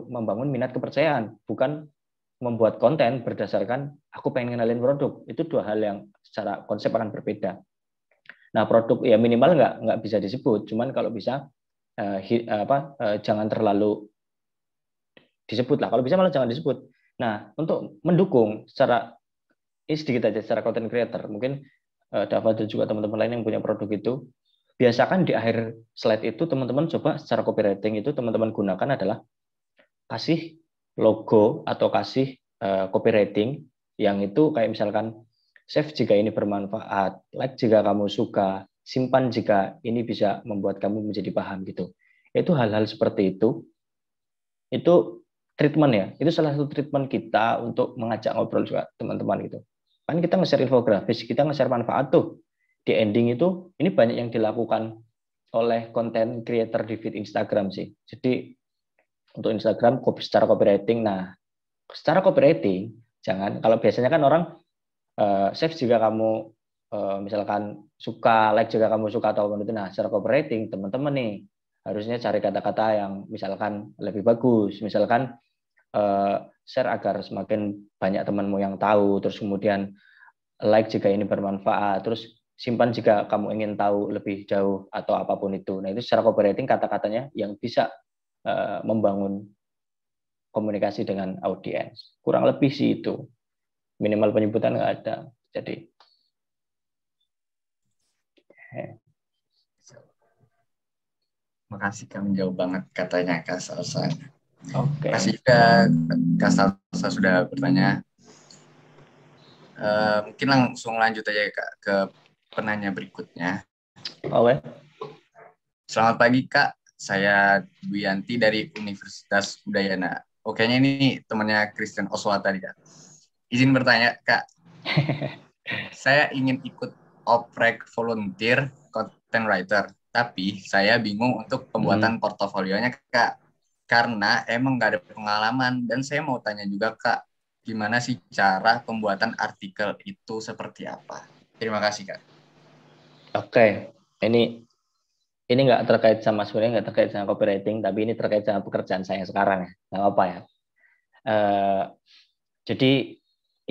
membangun minat kepercayaan, bukan membuat konten berdasarkan aku pengen ngenalin produk. Itu dua hal yang secara konsep akan berbeda. Nah produk ya minimal nggak bisa disebut, cuman kalau bisa jangan terlalu disebut lah. Kalau bisa malah jangan disebut. Nah untuk mendukung secara ini sedikit aja secara content creator, mungkin Dava dan juga teman-teman lain yang punya produk itu, biasakan di akhir slide itu teman-teman coba secara copywriting itu teman-teman gunakan adalah kasih logo atau kasih copywriting yang itu kayak misalkan save jika ini bermanfaat, like jika kamu suka, simpan jika ini bisa membuat kamu menjadi paham gitu. Itu hal-hal seperti itu treatment ya, itu salah satu treatment kita untuk mengajak ngobrol juga teman-teman gitu. Kan kita nge-share infografis, kita nge-share manfaat tuh. Di ending itu, ini banyak yang dilakukan oleh content creator di feed Instagram sih. Jadi untuk Instagram secara copywriting, nah secara copywriting jangan, kalau biasanya kan orang save jika kamu misalkan suka, like jika kamu suka atau itu. Nah secara copywriting teman-teman nih harusnya cari kata-kata yang misalkan lebih bagus, misalkan share agar semakin banyak temanmu yang tahu, terus kemudian like jika ini bermanfaat, terus simpan jika kamu ingin tahu lebih jauh atau apapun itu. Nah itu secara copywriting kata-katanya yang bisa membangun komunikasi dengan audiens. Kurang lebih sih itu. Minimal penyebutan nggak ada. Jadi makasih Kak, menjauh banget katanya Kak Salsa. Oke. Makasih juga Kak Salsa sudah bertanya. Mungkin langsung lanjut aja Kak ke penanya berikutnya. Oke. Selamat pagi Kak, saya Duyanti dari Universitas Udayana. Kayaknya ini temannya Christian Oswald tadi Kak. Izin bertanya Kak, saya ingin ikut oprek volunteer content writer, tapi saya bingung untuk pembuatan portofolionya Kak, karena emang nggak ada pengalaman. Dan saya mau tanya juga Kak, gimana sih cara pembuatan artikel itu seperti apa? Terima kasih Kak. Oke, ini nggak terkait sama, sebenarnya nggak terkait sama copywriting, tapi ini terkait sama pekerjaan saya sekarang ya, nggak apa ya. Jadi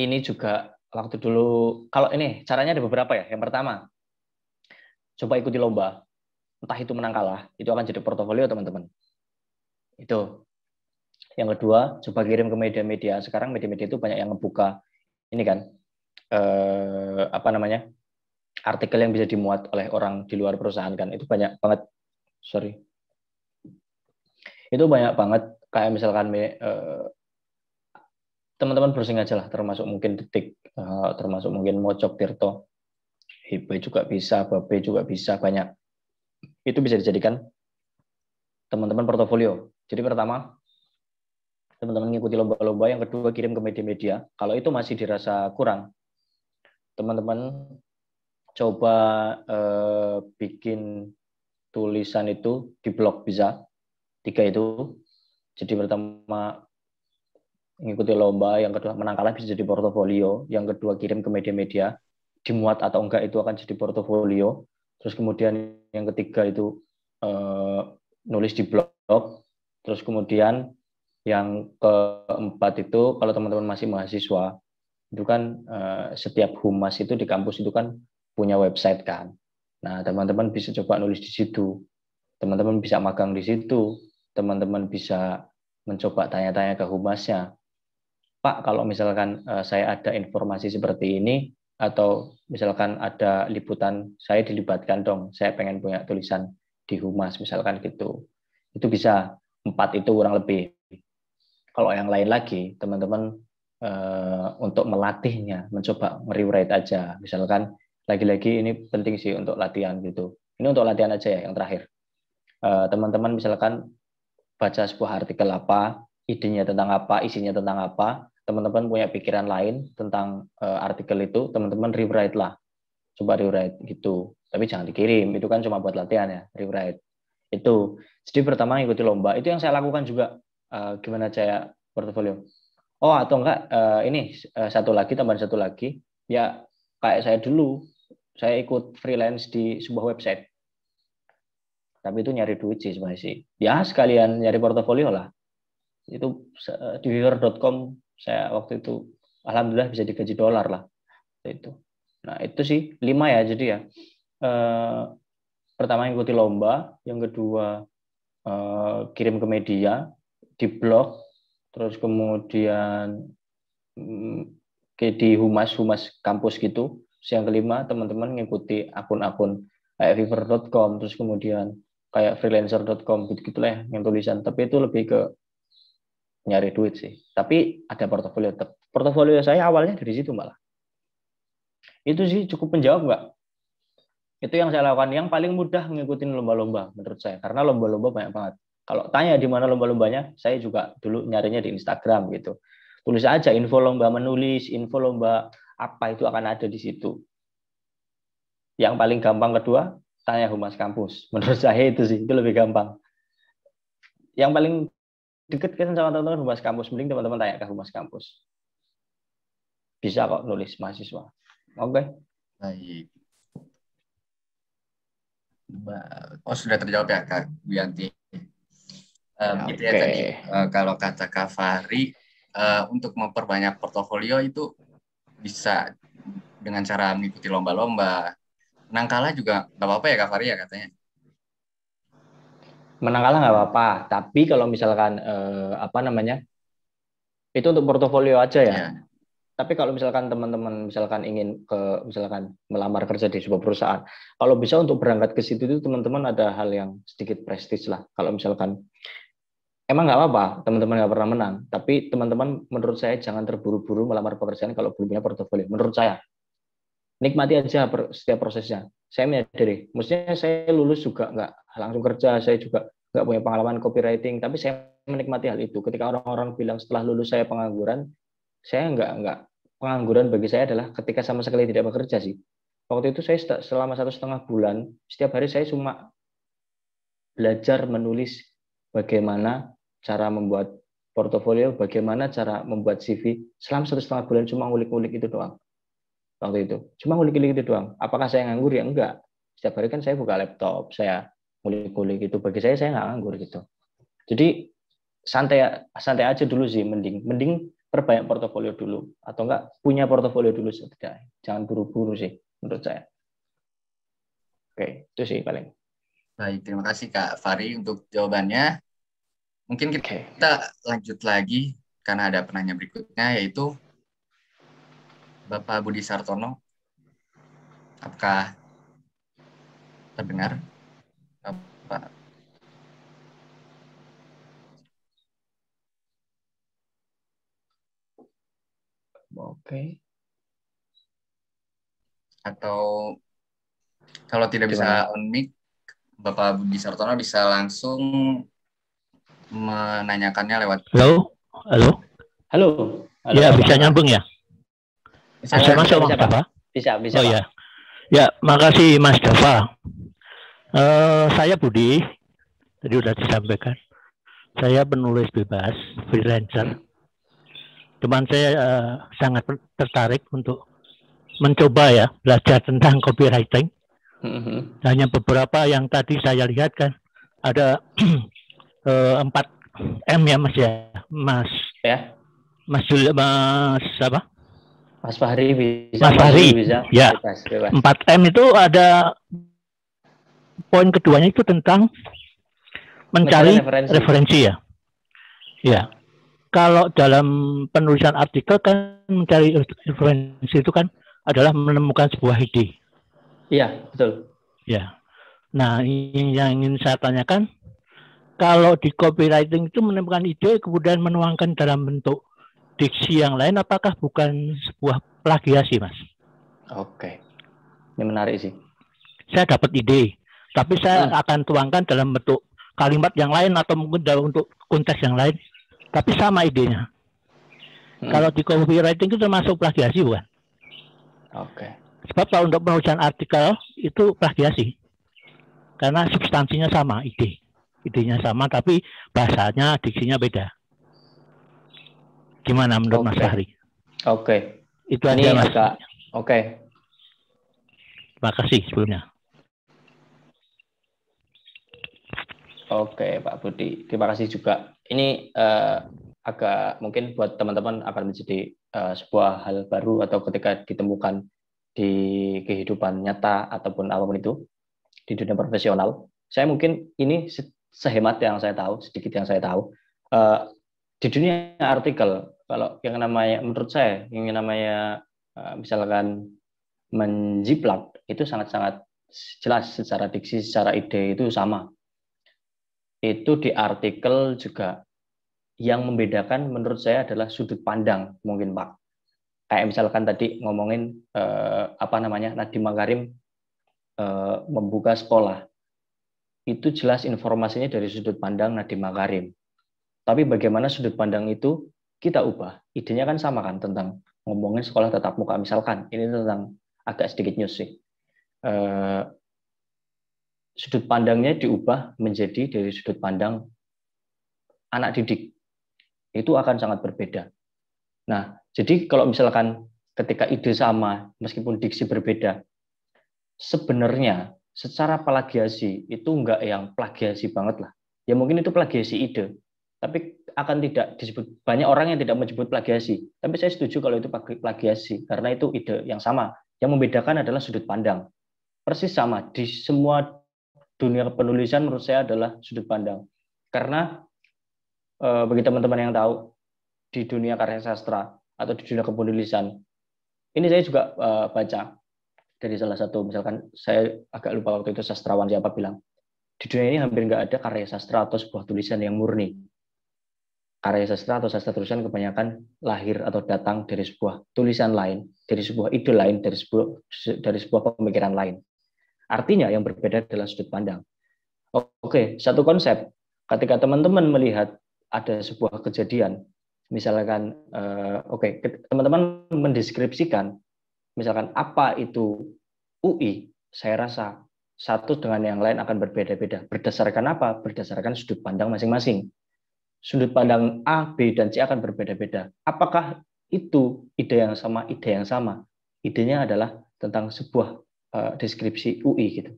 ini juga waktu dulu, kalau ini caranya ada beberapa ya. Yang pertama, coba ikuti lomba, entah itu menang kalah, itu akan jadi portofolio teman-teman. Itu Yang kedua, coba kirim ke media-media. Sekarang media-media itu banyak yang ngebuka ini kan, artikel yang bisa dimuat oleh orang di luar perusahaan kan. Itu banyak banget. Itu banyak banget. Kayak misalkan teman-teman browsing aja lah, termasuk mungkin Detik, termasuk mungkin Mojok Tirto, Hibe juga bisa, Babe juga bisa, banyak. Itu bisa dijadikan teman-teman portofolio. Jadi pertama, teman-teman ngikuti lomba-lomba, yang kedua kirim ke media-media. Kalau itu masih dirasa kurang, teman-teman coba bikin tulisan itu di blog bisa. 3 itu. Jadi pertama ngikuti lomba, yang kedua menang kalah bisa jadi portofolio, yang kedua kirim ke media-media, dimuat atau enggak itu akan jadi portofolio. Terus kemudian yang ketiga itu nulis di blog. Terus kemudian yang keempat itu kalau teman-teman masih mahasiswa, itu kan setiap humas itu di kampus itu kan punya website kan. Nah, teman-teman bisa coba nulis di situ. Teman-teman bisa magang di situ. Teman-teman bisa mencoba tanya-tanya ke humasnya. Pak, kalau misalkan saya ada informasi seperti ini, atau misalkan ada liputan, saya dilibatkan dong, saya pengen punya tulisan di humas, misalkan gitu. Itu bisa 4 itu kurang lebih. Kalau yang lain lagi, teman-teman untuk melatihnya, mencoba nge-rewrite aja. Misalkan, lagi-lagi ini penting sih untuk latihan gitu. Ini untuk latihan aja ya, yang terakhir. Teman-teman misalkan baca sebuah artikel apa, idenya tentang apa, isinya tentang apa, teman-teman punya pikiran lain tentang artikel itu, teman-teman rewrite lah. Coba rewrite gitu. Tapi jangan dikirim, itu kan cuma buat latihan ya, rewrite. Itu. Jadi pertama ikuti lomba, itu yang saya lakukan juga. Gimana saya portofolio. Oh, atau enggak, ini tambahan satu lagi, ya kayak saya dulu, saya ikut freelance di sebuah website. Tapi itu nyari duit sih sebenarnya sih. Ya sekalian nyari portofolio lah. Itu di fiverr.com saya waktu itu alhamdulillah bisa digaji $, lah itu. Nah itu sih 5 ya, jadi ya pertama ikuti lomba, yang kedua kirim ke media, di blog, terus kemudian di humas kampus gitu. Yang kelima teman-teman ngikuti akun-akun kayak fiverr.com, terus kemudian kayak freelancer.com gitu-gitulah yang tulisan. Tapi itu lebih ke nyari duit sih. Tapi ada portofolio. Portofolio saya awalnya dari situ malah. Itu sih cukup menjawab nggak? Itu yang saya lakukan. Yang paling mudah ngikutin lomba-lomba menurut saya. Karena lomba-lomba banyak banget. Kalau tanya di mana lomba-lombanya, saya juga dulu nyarinya di Instagram gitu. Tulis aja info lomba menulis, info lomba apa itu akan ada di situ. Yang paling gampang kedua, tanya humas kampus. Menurut saya itu sih, itu lebih gampang. Yang paling deket kan sama teman-teman humas kampus, mending teman-teman tanya ke humas kampus. Bisa kok nulis mahasiswa. Oke. Baik. Oh, sudah terjawab ya Kak Wianti. Gitu ya tadi. Kalau kata Kak Fahri, untuk memperbanyak portofolio itu bisa dengan cara mengikuti lomba-lomba. Menang kalah juga nggak apa-apa ya Kak Fahri ya katanya. Menang kalah nggak apa-apa, tapi kalau misalkan itu untuk portofolio aja ya. Yeah. Tapi kalau misalkan teman-teman misalkan ingin misalkan melamar kerja di sebuah perusahaan, kalau bisa untuk berangkat ke situ itu teman-teman ada hal yang sedikit prestis lah. Kalau misalkan emang nggak apa-apa teman-teman nggak pernah menang, tapi teman-teman menurut saya jangan terburu-buru melamar pekerjaan kalau belum punya portofolio. Menurut saya nikmati aja setiap prosesnya. Saya menyadari, mestinya saya lulus juga nggak langsung kerja, saya juga nggak punya pengalaman copywriting, tapi saya menikmati hal itu. Ketika orang-orang bilang setelah lulus saya pengangguran, saya nggak. Pengangguran bagi saya adalah ketika sama sekali tidak bekerja sih. Waktu itu saya selama 1,5 bulan, setiap hari saya cuma belajar menulis bagaimana cara membuat portofolio, bagaimana cara membuat CV. Selama 1,5 bulan cuma ngulik-ngulik itu doang. Waktu itu cuma ngulik-ngulik itu doang. Apakah saya nganggur? Ya enggak. Setiap hari kan saya buka laptop, saya ngulik-ngulik itu. Bagi saya nggak nganggur gitu. Jadi santai aja dulu sih, mending perbanyak portofolio dulu, atau enggak punya portofolio dulu setidaknya. Jangan buru-buru sih menurut saya. Oke, itu sih paling. Baik, terima kasih Kak Fahri untuk jawabannya. Mungkin kita lanjut lagi karena ada penanya berikutnya, yaitu Bapak Budi Sartono. Apakah terdengar? Bapak? Oke. Atau kalau tidak bisa on mic, Bapak Budi Sartono bisa langsung menanyakannya lewat. Halo. Ya, bisa nyambung ya? Bisa masuk, Mas Dava? Bisa. Oh ya. Ya, makasih Mas Dava. Saya Budi, tadi sudah disampaikan. Saya penulis bebas, freelancer. Cuman saya sangat tertarik untuk mencoba ya, belajar tentang copywriting. Hanya beberapa yang tadi saya lihat kan, ada 4M ya Mas ya, Mas. Ya. Mas apa? Mas Fahri bisa. Mas Fahri bisa. Ya. Bebas. 4M itu ada poin keduanya itu tentang mencari referensi ya. Ya. Kalau dalam penulisan artikel kan mencari referensi itu kan adalah menemukan sebuah ide. Iya, betul. Ya. Nah, yang ingin saya tanyakan, kalau di copywriting itu menemukan ide kemudian menuangkan dalam bentuk diksi yang lain, apakah bukan sebuah plagiasi, Mas? Oke. Ini menarik sih. Saya dapat ide, tapi saya akan tuangkan dalam bentuk kalimat yang lain atau mungkin dalam untuk konteks yang lain, tapi sama idenya. Kalau di copywriting itu termasuk plagiasi, bukan? Oke. Sebab kalau untuk penulisan artikel itu plagiasi, karena substansinya sama, idenya sama, tapi bahasanya, diksinya beda. Gimana menurut Mas Fahri? Oke. Itu aja Mas. Oke. Terima kasih sebelumnya. Oke, Pak Budi. Terima kasih juga. Ini agak mungkin buat teman-teman akan menjadi sebuah hal baru atau ketika ditemukan di kehidupan nyata ataupun apapun itu di dunia profesional. Saya mungkin ini sehemat yang saya tahu, sedikit yang saya tahu. Di dunia artikel, kalau yang namanya, menurut saya, yang namanya misalkan menjiplak, itu sangat-sangat jelas secara diksi, secara ide itu sama. Itu di artikel juga yang membedakan menurut saya adalah sudut pandang, mungkin Pak. Kayak misalkan tadi ngomongin Nadiem Makarim membuka sekolah. Itu jelas informasinya dari sudut pandang Nadiem Makarim. Tapi bagaimana sudut pandang itu kita ubah. Idenya kan sama kan, tentang ngomongin sekolah tatap muka. Misalkan, ini tentang agak sedikit news sih. Sudut pandangnya diubah menjadi dari sudut pandang anak didik. Itu akan sangat berbeda. Nah, jadi kalau misalkan ketika ide sama, meskipun diksi berbeda, sebenarnya secara plagiasi itu enggak yang plagiasi banget lah. Ya mungkin itu plagiasi ide, tapi akan tidak disebut, banyak orang yang tidak menyebut plagiasi. Tapi saya setuju kalau itu plagiasi, karena itu ide yang sama. Yang membedakan adalah sudut pandang. Persis sama, di semua dunia penulisan menurut saya adalah sudut pandang. Karena bagi teman-teman yang tahu, di dunia karya sastra atau di dunia kepenulisan, ini saya juga baca dari salah satu, misalkan saya agak lupa waktu itu sastrawan siapa bilang, di dunia ini hampir nggak ada karya sastra atau sebuah tulisan yang murni. Karya sastra atau sastra tulisan kebanyakan lahir atau datang dari sebuah tulisan lain, dari sebuah ide lain, dari sebuah pemikiran lain. Artinya yang berbeda adalah sudut pandang. Oke, satu konsep. Ketika teman-teman melihat ada sebuah kejadian, misalkan, teman-teman mendeskripsikan, misalkan apa itu UI, saya rasa satu dengan yang lain akan berbeda-beda. Berdasarkan apa? Berdasarkan sudut pandang masing-masing. Sudut pandang A, B, dan C akan berbeda-beda. Apakah itu ide yang sama? Ide yang sama. Idenya adalah tentang sebuah deskripsi UI gitu.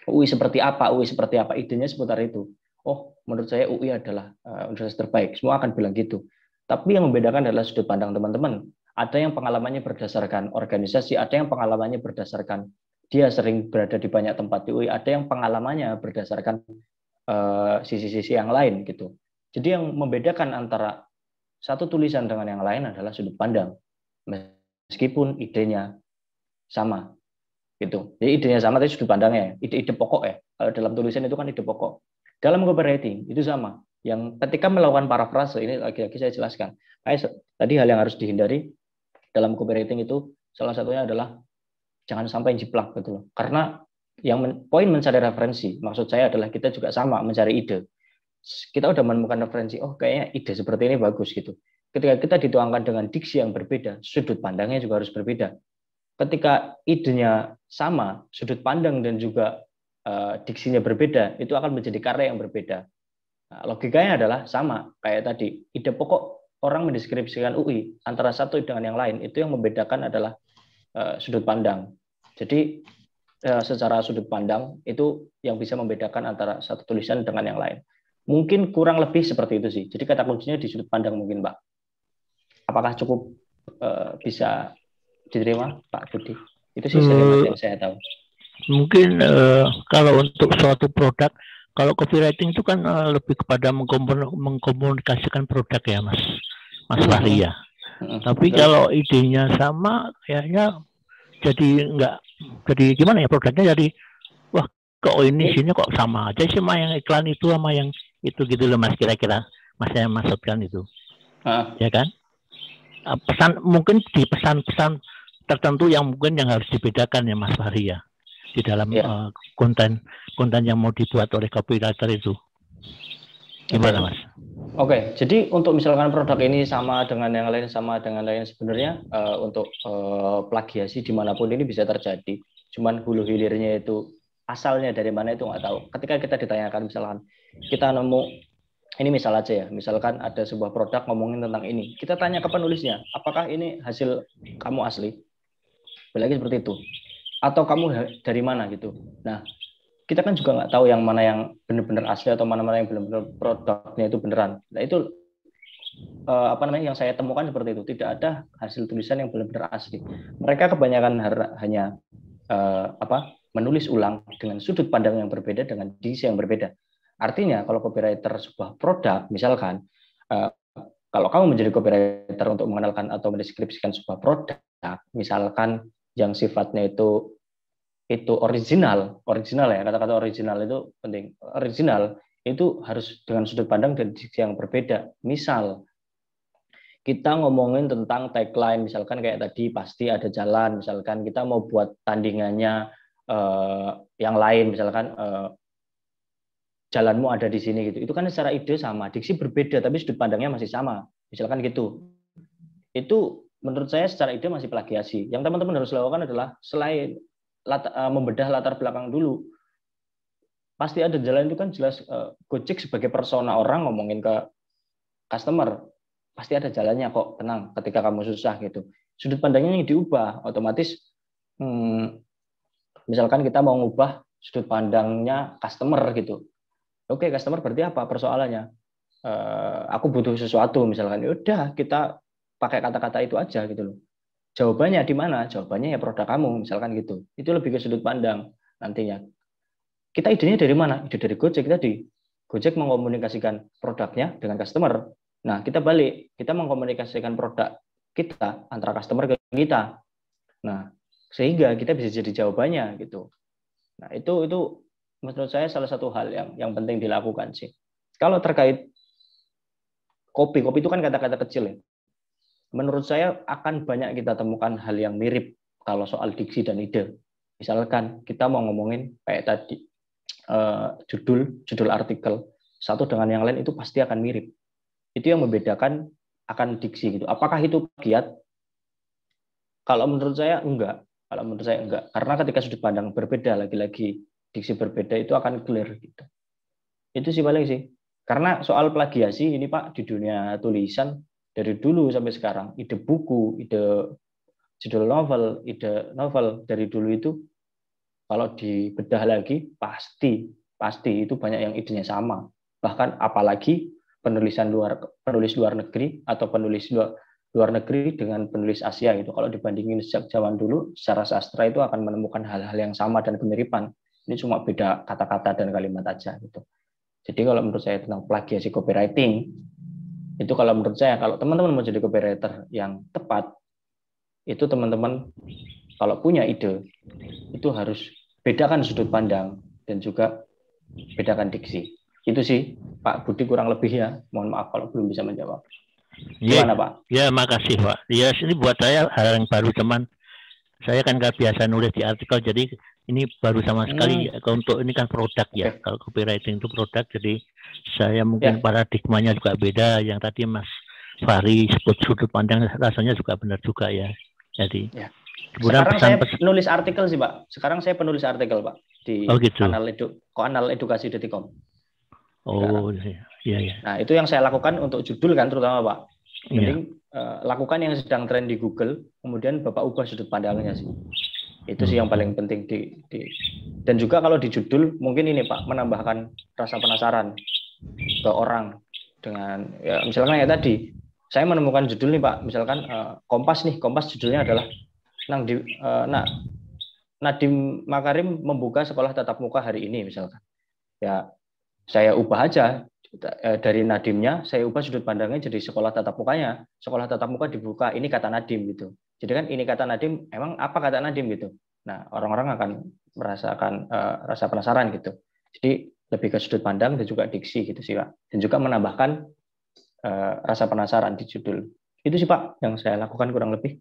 UI seperti apa? UI seperti apa? Idenya seputar itu. Oh, menurut saya UI adalah universitas terbaik. Semua akan bilang gitu. Tapi yang membedakan adalah sudut pandang teman-teman. Ada yang pengalamannya berdasarkan organisasi, ada yang pengalamannya berdasarkan dia sering berada di banyak tempat di UI, ada yang pengalamannya berdasarkan sisi-sisi yang lain gitu. Jadi yang membedakan antara satu tulisan dengan yang lain adalah sudut pandang, meskipun idenya sama, gitu. Jadi idenya sama, tapi sudut pandangnya, ide pokok ya. Kalau dalam tulisan itu kan ide pokok. Dalam copywriting itu sama. Yang ketika melakukan parafrase, ini lagi-lagi saya jelaskan. Tadi hal yang harus dihindari dalam copywriting itu salah satunya adalah jangan sampai jiplak gitu loh. Karena poin mencari referensi, maksud saya adalah kita juga sama mencari ide. Kita udah menemukan referensi, oh kayaknya ide seperti ini bagus gitu. Ketika kita dituangkan dengan diksi yang berbeda, sudut pandangnya juga harus berbeda. Ketika idenya sama, sudut pandang dan juga diksinya berbeda, itu akan menjadi karya yang berbeda. Nah, logikanya adalah sama, kayak tadi, ide pokok orang mendeskripsikan UI antara satu dengan yang lain, itu yang membedakan adalah sudut pandang. Jadi secara sudut pandang itu yang bisa membedakan antara satu tulisan dengan yang lain. Mungkin kurang lebih seperti itu sih. Jadi kata kuncinya di sudut pandang mungkin, Pak. Apakah cukup bisa diterima, Pak Budi? Itu sih yang saya tahu. Mungkin kalau untuk suatu produk, kalau copywriting itu kan lebih kepada mengkomunikasikan produk ya, Mas Fahri ya. Tapi kalau idenya sama, kayaknya jadi gimana ya, produknya jadi wah kok ini isinya kok sama aja sih sama yang iklan itu sama yang itu gitu loh, Mas, kira-kira Mas yang maksudkan itu. Ya kan? Mungkin di pesan-pesan tertentu yang mungkin yang harus dibedakan ya, Mas Fahri ya, di dalam konten yang mau dibuat oleh copywriter itu. Gimana, Mas? Oke, jadi untuk misalkan produk ini sama dengan yang lain, sebenarnya untuk plagiasi dimanapun ini bisa terjadi. Cuman hulu hilirnya itu asalnya dari mana itu nggak tahu. Ketika kita ditanyakan misalkan kita nemu ini misal aja ya, misalkan ada sebuah produk ngomongin tentang ini, kita tanya ke penulisnya, apakah ini hasil kamu asli? Lagi seperti itu. Atau kamu dari mana gitu. Nah, kita kan juga nggak tahu yang mana yang benar-benar asli atau mana-mana yang benar-benar produknya itu beneran. Nah, itu yang saya temukan seperti itu. Tidak ada hasil tulisan yang benar-benar asli. Mereka kebanyakan hanya menulis ulang dengan sudut pandang yang berbeda, dengan diksi yang berbeda. Artinya kalau copywriter sebuah produk, misalkan kalau kamu menjadi copywriter untuk mengenalkan atau mendeskripsikan sebuah produk, misalkan yang sifatnya itu original ya, kata-kata original itu penting. Original itu harus dengan sudut pandang dan diksi yang berbeda. Misal kita ngomongin tentang tagline, misalkan kayak tadi pasti ada jalan, misalkan kita mau buat tandingannya yang lain, misalkan jalanmu ada di sini gitu. Itu kan secara ide sama, diksi berbeda tapi sudut pandangnya masih sama. Misalkan gitu. Itu menurut saya secara ide masih plagiasi. Yang teman-teman harus lakukan adalah selain membedah latar belakang dulu. Pasti ada jalan itu kan jelas. Gojek sebagai persona orang ngomongin ke customer, pasti ada jalannya kok, tenang ketika kamu susah gitu. Sudut pandangnya yang diubah, otomatis misalkan kita mau ngubah sudut pandangnya customer gitu. Oke, customer berarti apa persoalannya? Aku butuh sesuatu misalkan. Ya udah, kita pakai kata-kata itu aja gitu loh. Jawabannya di mana? Jawabannya ya produk kamu misalkan gitu. Itu lebih ke sudut pandang nantinya. Kita idenya dari mana? Ide dari Gojek tadi. Gojek mengkomunikasikan produknya dengan customer. Nah, kita balik, kita mengkomunikasikan produk kita antara customer ke kita. Nah, sehingga kita bisa jadi jawabannya gitu. Nah, itu menurut saya salah satu hal yang penting dilakukan sih. Kalau terkait kopi itu kan kata-kata kecil ya. Menurut saya akan banyak kita temukan hal yang mirip kalau soal diksi dan ide. Misalkan kita mau ngomongin kayak tadi judul artikel satu dengan yang lain itu pasti akan mirip. Itu yang membedakan akan diksi gitu. Apakah itu plagiat? Kalau menurut saya enggak. Karena ketika sudut pandang berbeda, lagi-lagi diksi berbeda, itu akan clear gitu. Itu sih paling sih. Karena soal plagiasi ini Pak, di dunia tulisan dari dulu sampai sekarang, ide buku, ide judul novel, dari dulu itu kalau dibedah lagi pasti itu banyak yang idenya sama. Bahkan apalagi penulis luar negeri atau penulis luar negeri dengan penulis Asia gitu. Kalau dibandingin sejak zaman dulu, secara sastra itu akan menemukan hal-hal yang sama dan kemiripan. Ini cuma beda kata-kata dan kalimat aja gitu. Jadi kalau menurut saya tentang plagiasi copywriting, itu kalau menurut saya, kalau teman-teman mau jadi copywriter yang tepat, itu teman-teman kalau punya ide, itu harus bedakan sudut pandang dan juga bedakan diksi. Itu sih, Pak Budi kurang lebih ya. Mohon maaf kalau belum bisa menjawab. Gimana, Pak? Ya, makasih, Pak. Ya, ini buat saya hal yang baru, teman. Saya kan nggak biasa nulis di artikel, jadi ini baru sama sekali. Untuk ini kan produk ya. Kalau copywriting itu produk, jadi saya mungkin paradigmanya juga beda. Yang tadi Mas Fahri sebut sudut pandang, rasanya juga benar juga ya. Jadi sekarang saya nulis artikel sih, Pak. Sekarang saya penulis artikel, Pak, di gitu. kanal edukasi.com. Oh, iya. Nah, itu yang saya lakukan untuk judul kan, terutama, Pak. Mending lakukan yang sedang tren di Google, kemudian Bapak ubah sudut pandangnya sih. Itu sih yang paling penting dan juga kalau di judul mungkin ini, Pak, menambahkan rasa penasaran ke orang dengan ya misalkan ya tadi saya menemukan judul nih, Pak, misalkan Kompas judulnya adalah Nadiem Makarim membuka sekolah tatap muka hari ini misalkan. Ya saya ubah aja dari Nadiemnya, saya ubah sudut pandangnya jadi sekolah tatap mukanya. Sekolah tatap muka dibuka, ini kata Nadiem gitu. Jadi kan ini kata Nadiem, emang apa kata Nadiem gitu. Nah, orang-orang akan merasakan rasa penasaran gitu. Jadi lebih ke sudut pandang dan juga diksi gitu sih, Pak. Dan juga menambahkan rasa penasaran di judul. Itu sih, Pak, yang saya lakukan kurang lebih.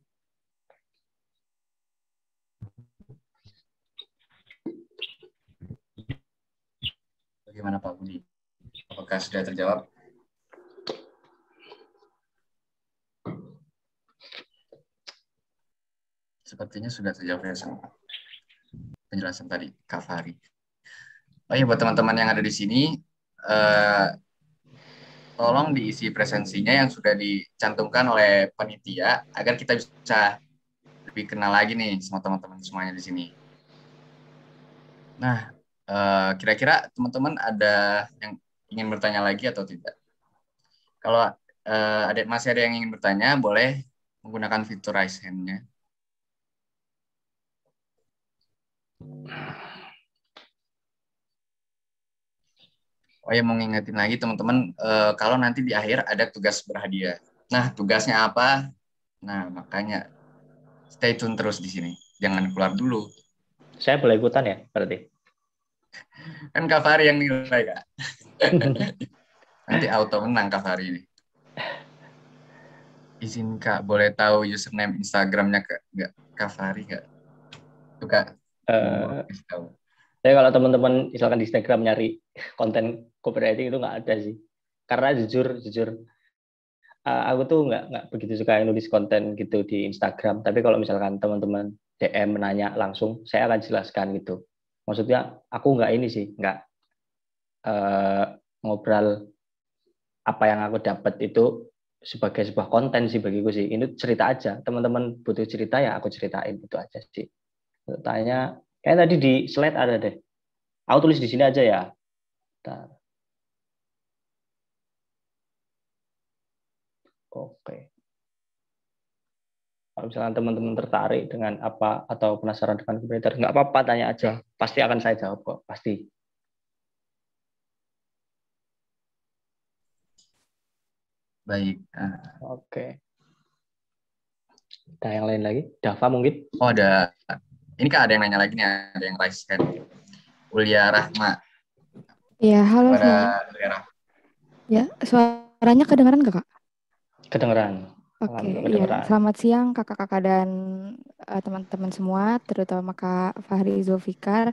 Bagaimana Pak Budi? Apakah sudah terjawab? Sepertinya sudah terjawab ya sama penjelasan tadi Kak Fahri. Oh iya, buat teman-teman yang ada di sini, tolong diisi presensinya yang sudah dicantumkan oleh panitia agar kita bisa lebih kenal lagi nih sama teman-teman semuanya di sini. Nah, kira-kira teman-teman ada yang ingin bertanya lagi atau tidak? Kalau masih ada yang ingin bertanya, boleh menggunakan fitur raise hand-nya. Oh ya, mau ngingetin lagi teman-teman, kalau nanti di akhir ada tugas berhadiah. Nah, tugasnya apa? Nah, makanya stay tune terus di sini. Jangan keluar dulu. Saya boleh ikutan ya, berarti? Kan Kak Fahri yang nilai, Kak. Nanti auto menang Kak Fahri ini. Izin Kak, boleh tahu username Instagramnya Kak Fahri nggak? Tuh Kak. Saya kalau teman-teman misalkan di Instagram nyari konten copywriting itu nggak ada sih. Karena jujur aku tuh nggak begitu suka nulis konten gitu di Instagram. Tapi kalau misalkan teman-teman DM menanya langsung, saya akan jelaskan gitu. Maksudnya aku nggak ini sih, nggak ngobrol apa yang aku dapat itu sebagai sebuah konten sih bagiku sih. Ini cerita aja. Teman-teman butuh cerita ya aku ceritain, itu aja sih. Tanya kayak tadi di slide ada deh. Aku tulis di sini aja ya. Bentar. Oke. Kalau misalnya teman-teman tertarik dengan apa atau penasaran dengan copywriter, nggak apa-apa, tanya aja. Pasti akan saya jawab kok, pasti. Baik. Oke. Ada yang lain lagi? Dava mungkin? Oh, ada. Ini Kak, ada yang nanya lagi nih, ada yang raise hand. Ulia Rahma. Iya, halo. Ya, suaranya kedengeran nggak, Kak? Kedengeran. Oke, iya. Selamat siang kakak-kakak dan teman-teman semua, terutama Kak Fahri Zulfikar.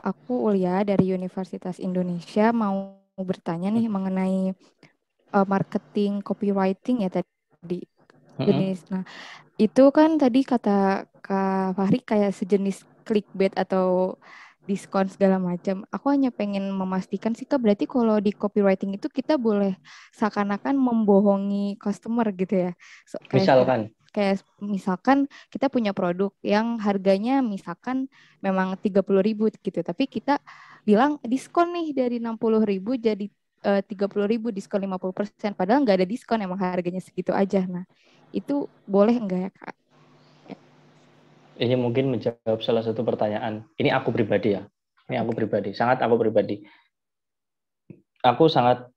Aku Ulia dari Universitas Indonesia, mau bertanya nih mengenai marketing copywriting ya tadi. Jenis. Nah, itu kan tadi kata Kak Fahri kayak sejenis clickbait atau diskon segala macam. Aku hanya pengen memastikan sih Kak, berarti kalau di copywriting itu kita boleh seakan-akan membohongi customer gitu ya. Kayak misalkan kita punya produk yang harganya misalkan memang 30.000 gitu, tapi kita bilang diskon nih dari 60.000 jadi 30.000 diskon 50%, padahal nggak ada diskon, emang harganya segitu aja. Nah, itu boleh enggak ya Kak? Ini mungkin menjawab salah satu pertanyaan. Ini aku pribadi ya. Ini aku pribadi, sangat aku pribadi. aku sangat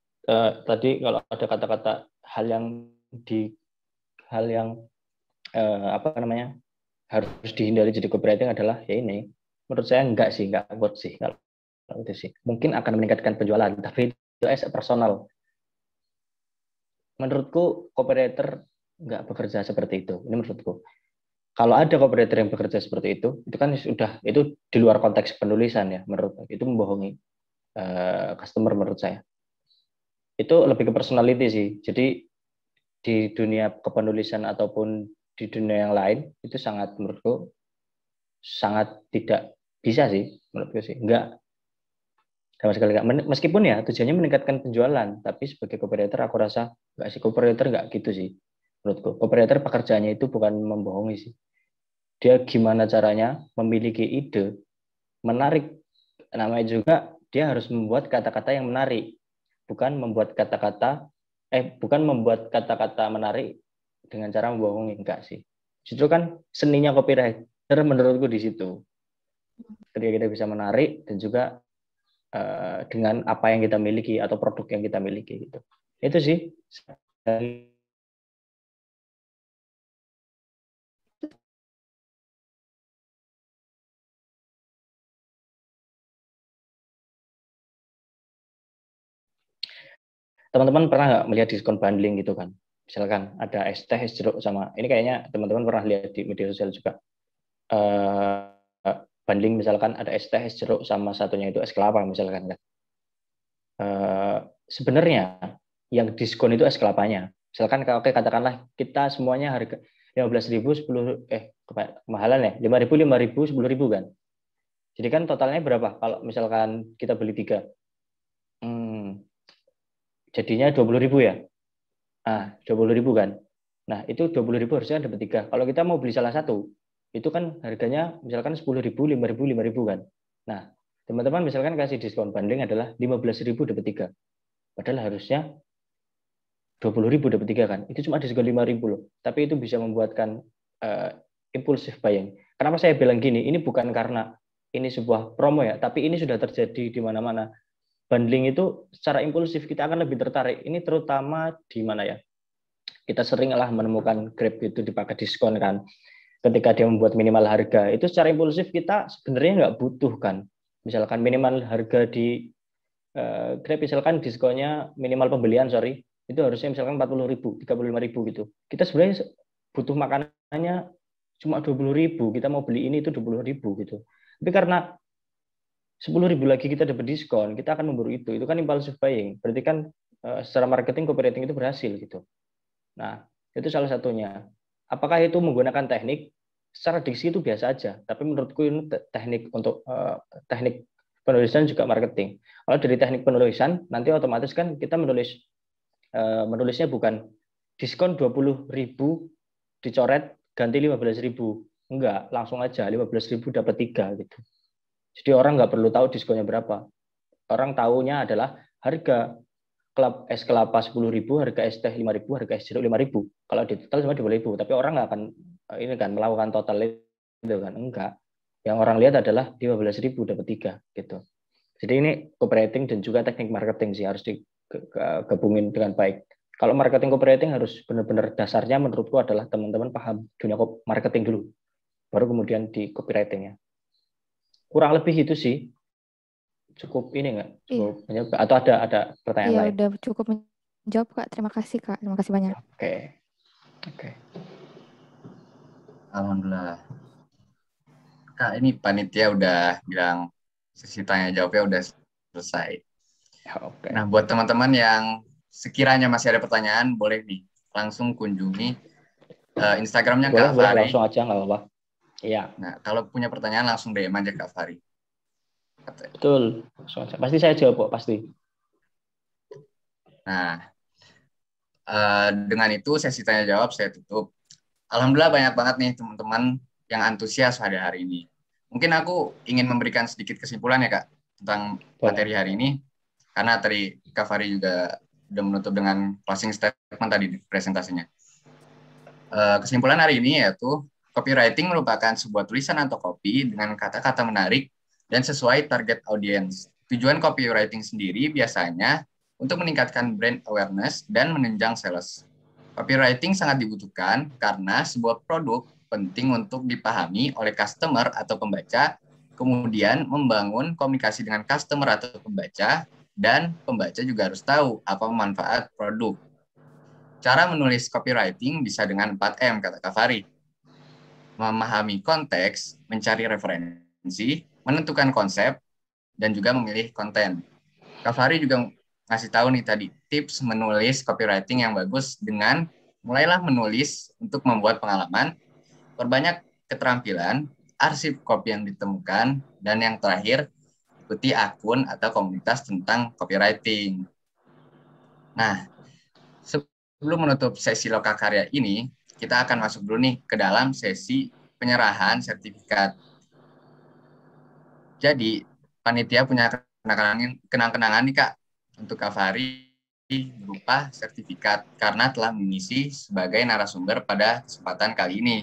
tadi kalau ada kata-kata hal yang apa namanya harus dihindari jadi copywriting adalah ya ini. Menurut saya enggak worth sih kalau itu sih. Mungkin akan meningkatkan penjualan, tapi itu as a personal. Menurutku copywriter enggak bekerja seperti itu. Ini menurutku. Kalau ada copywriter yang bekerja seperti itu kan itu di luar konteks penulisan ya, menurut itu membohongi customer menurut saya. Itu lebih ke personality sih. Jadi di dunia kepenulisan ataupun di dunia yang lain itu menurutku sangat tidak bisa sih menurutku sih. Enggak sama sekali enggak. Meskipun ya tujuannya meningkatkan penjualan, tapi sebagai copywriter aku rasa enggak sih, copywriter enggak gitu sih menurutku. Copywriter pekerjaannya itu bukan membohongi sih. Dia gimana caranya memiliki ide menarik, namanya juga dia harus membuat kata-kata yang menarik, bukan membuat kata-kata menarik dengan cara membohongi, enggak sih. Justru kan seninya copywriter menurutku di situ. Ketika kita bisa menarik dan juga dengan apa yang kita miliki atau produk yang kita miliki gitu. Itu sih. Teman-teman pernah nggak melihat diskon bundling gitu kan? Misalkan ada es teh, es jeruk sama, ini kayaknya teman-teman pernah lihat di media sosial juga. Bundling misalkan ada es teh, es jeruk sama satunya itu es kelapa misalkan kan. Sebenarnya yang diskon itu es kelapanya. Misalkan oke katakanlah kita semuanya harga 15.000 kemahalan ya, 5.000 10.000 kan. Jadi kan totalnya berapa? Kalau misalkan kita beli 3. Jadinya 20.000 ya. 20.000 kan. Nah, itu 20.000 harusnya dapat 3. Kalau kita mau beli salah satu, itu kan harganya misalkan 10.000, 5.000, 5.000 kan. Nah, teman-teman misalkan kasih diskon bundling adalah 15.000 dapat 3. Padahal harusnya 20.000 dapat 3 kan. Itu cuma diskon 5.000 loh. Tapi itu bisa membuatkan impulsive buying. Kenapa saya bilang gini? Ini bukan karena ini sebuah promo ya, tapi ini sudah terjadi di mana-mana. Bundling itu secara impulsif kita akan lebih tertarik. Ini terutama di mana ya? Kita seringlah menemukan Grab itu dipakai diskon kan. Ketika dia membuat minimal harga, itu secara impulsif kita sebenarnya nggak butuh kan. Misalkan minimal harga di Grab, misalkan diskonnya minimal pembelian, itu harusnya misalkan 40.000, 35.000 gitu. Kita sebenarnya butuh makanannya cuma 20.000, kita mau beli ini itu 20.000 gitu. Tapi karena 10.000 lagi kita dapat diskon, kita akan memburu itu. Itu kan impulsive buying. Berarti kan secara marketing, copywriting itu berhasil gitu. Nah, itu salah satunya. Apakah itu menggunakan teknik? Secara diksi itu biasa aja. Tapi menurutku ini teknik untuk teknik penulisan juga marketing. Kalau dari teknik penulisan, nanti otomatis kan kita menulisnya bukan diskon 20.000 dicoret ganti 15.000. Enggak, langsung aja 15.000 dapat 3 gitu. Jadi orang nggak perlu tahu diskonnya berapa. Orang tahunya adalah harga es kelapa 10.000, harga es teh 5.000, harga es jeruk 5.000. Kalau di total cuma 2.000, tapi orang nggak akan melakukan total itu kan, enggak. Yang orang lihat adalah 15.000 dapat 3 gitu. Jadi ini copywriting dan juga teknik marketing sih harus digabungin dengan baik. Kalau marketing copywriting harus benar-benar dasarnya menurutku adalah teman-teman paham dunia marketing dulu, baru kemudian di copywriting-nya. Kurang lebih itu sih. Cukup ini nggak? Cukup menjawab? Atau ada pertanyaan lain? Iya, udah cukup menjawab, Kak. Terima kasih, Kak. Terima kasih banyak. Oke. Alhamdulillah. Kak, ini panitia udah bilang sesi tanya jawabnya udah selesai. Oke. Nah, buat teman-teman yang sekiranya masih ada pertanyaan, boleh nih langsung kunjungi Instagramnya Kak Boleh, Fahri. langsung aja, nggak apa-apa. Iya. Nah, kalau punya pertanyaan langsung DM aja Kak Fahri. Betul, langsung aja. Pasti saya jawab kok, pasti. Nah, dengan itu sesi tanya jawab saya tutup. Alhamdulillah banyak banget nih teman-teman yang antusias pada hari ini. Mungkin aku ingin memberikan sedikit kesimpulan ya Kak tentang materi hari ini. Karena tadi Kak Fahri juga sudah menutup dengan closing statement tadi di presentasinya. Kesimpulan hari ini yaitu copywriting merupakan sebuah tulisan atau copy dengan kata-kata menarik dan sesuai target audiens. Tujuan copywriting sendiri biasanya untuk meningkatkan brand awareness dan menunjang sales. Copywriting sangat dibutuhkan karena sebuah produk penting untuk dipahami oleh customer atau pembaca, kemudian membangun komunikasi dengan customer atau pembaca, dan pembaca juga harus tahu apa manfaat produk. Cara menulis copywriting bisa dengan 4M, kata Kak Fari. Memahami konteks, mencari referensi, menentukan konsep, dan juga memilih konten. Kak Fari juga ngasih tahu nih tadi tips menulis copywriting yang bagus dengan mulailah menulis untuk membuat pengalaman, perbanyak keterampilan, arsip copy yang ditemukan, dan yang terakhir, ikuti akun atau komunitas tentang copywriting. Nah, sebelum menutup sesi lokakarya ini, kita akan masuk dulu nih ke dalam sesi penyerahan sertifikat. Jadi, panitia punya kenang-kenangan nih Kak, untuk Kak Fari berupa sertifikat karena telah mengisi sebagai narasumber pada kesempatan kali ini.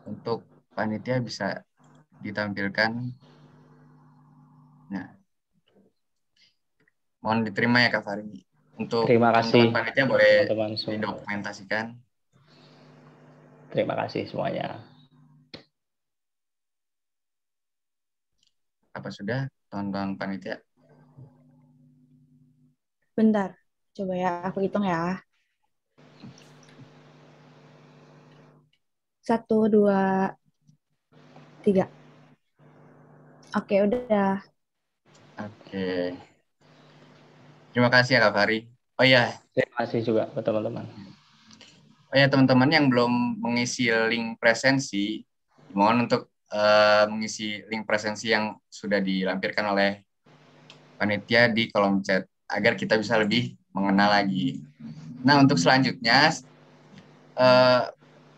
Untuk panitia bisa ditampilkan. Nah, mohon diterima ya Kak Fari. Untuk Terima kasih teman-teman panitia boleh teman-teman semua. didokumentasikan. Terima kasih semuanya. Apa sudah teman-teman panitia? Bentar, coba ya aku hitung ya. 1, 2, 3. Oke, udah. Oke. Terima kasih ya Kak Fari. Oh iya, Terima kasih juga buat teman-teman. teman-teman yang belum mengisi link presensi, mohon untuk mengisi link presensi yang sudah dilampirkan oleh panitia di kolom chat agar kita bisa lebih mengenal lagi. Nah, untuk selanjutnya,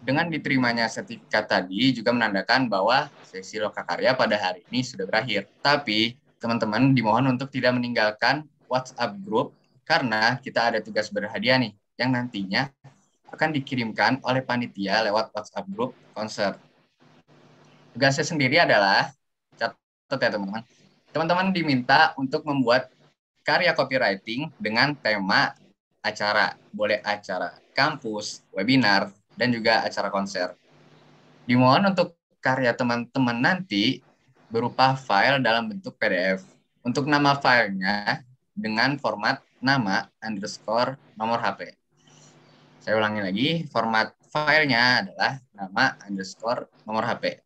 dengan diterimanya sertifikat tadi juga menandakan bahwa sesi lokakarya pada hari ini sudah berakhir. Tapi teman-teman dimohon untuk tidak meninggalkan WhatsApp group karena kita ada tugas berhadiah nih yang nantinya akan dikirimkan oleh panitia lewat WhatsApp group konser. Tugasnya sendiri adalah, catat ya teman-teman, teman-teman diminta untuk membuat karya copywriting dengan tema acara. Boleh acara kampus, webinar, dan juga acara konser. Dimohon untuk karya teman-teman nanti berupa file dalam bentuk PDF. Untuk nama filenya dengan format nama _ nomor HP. Saya ulangi lagi, format filenya adalah nama _ nomor HP.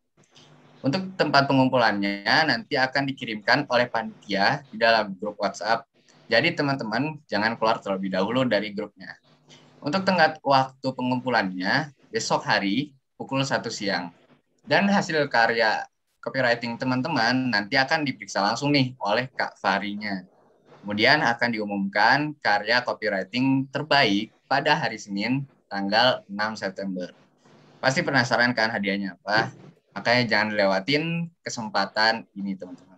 Untuk tempat pengumpulannya nanti akan dikirimkan oleh panitia di dalam grup WhatsApp. Jadi teman-teman jangan keluar terlebih dahulu dari grupnya. Untuk tenggat waktu pengumpulannya besok hari pukul 1 siang. Dan hasil karya copywriting teman-teman nanti akan diperiksa langsung nih oleh Kak Farinya. Kemudian akan diumumkan karya copywriting terbaik pada hari Senin tanggal 6 September. Pasti penasaran kan hadiahnya apa? Makanya jangan lewatin kesempatan ini teman-teman.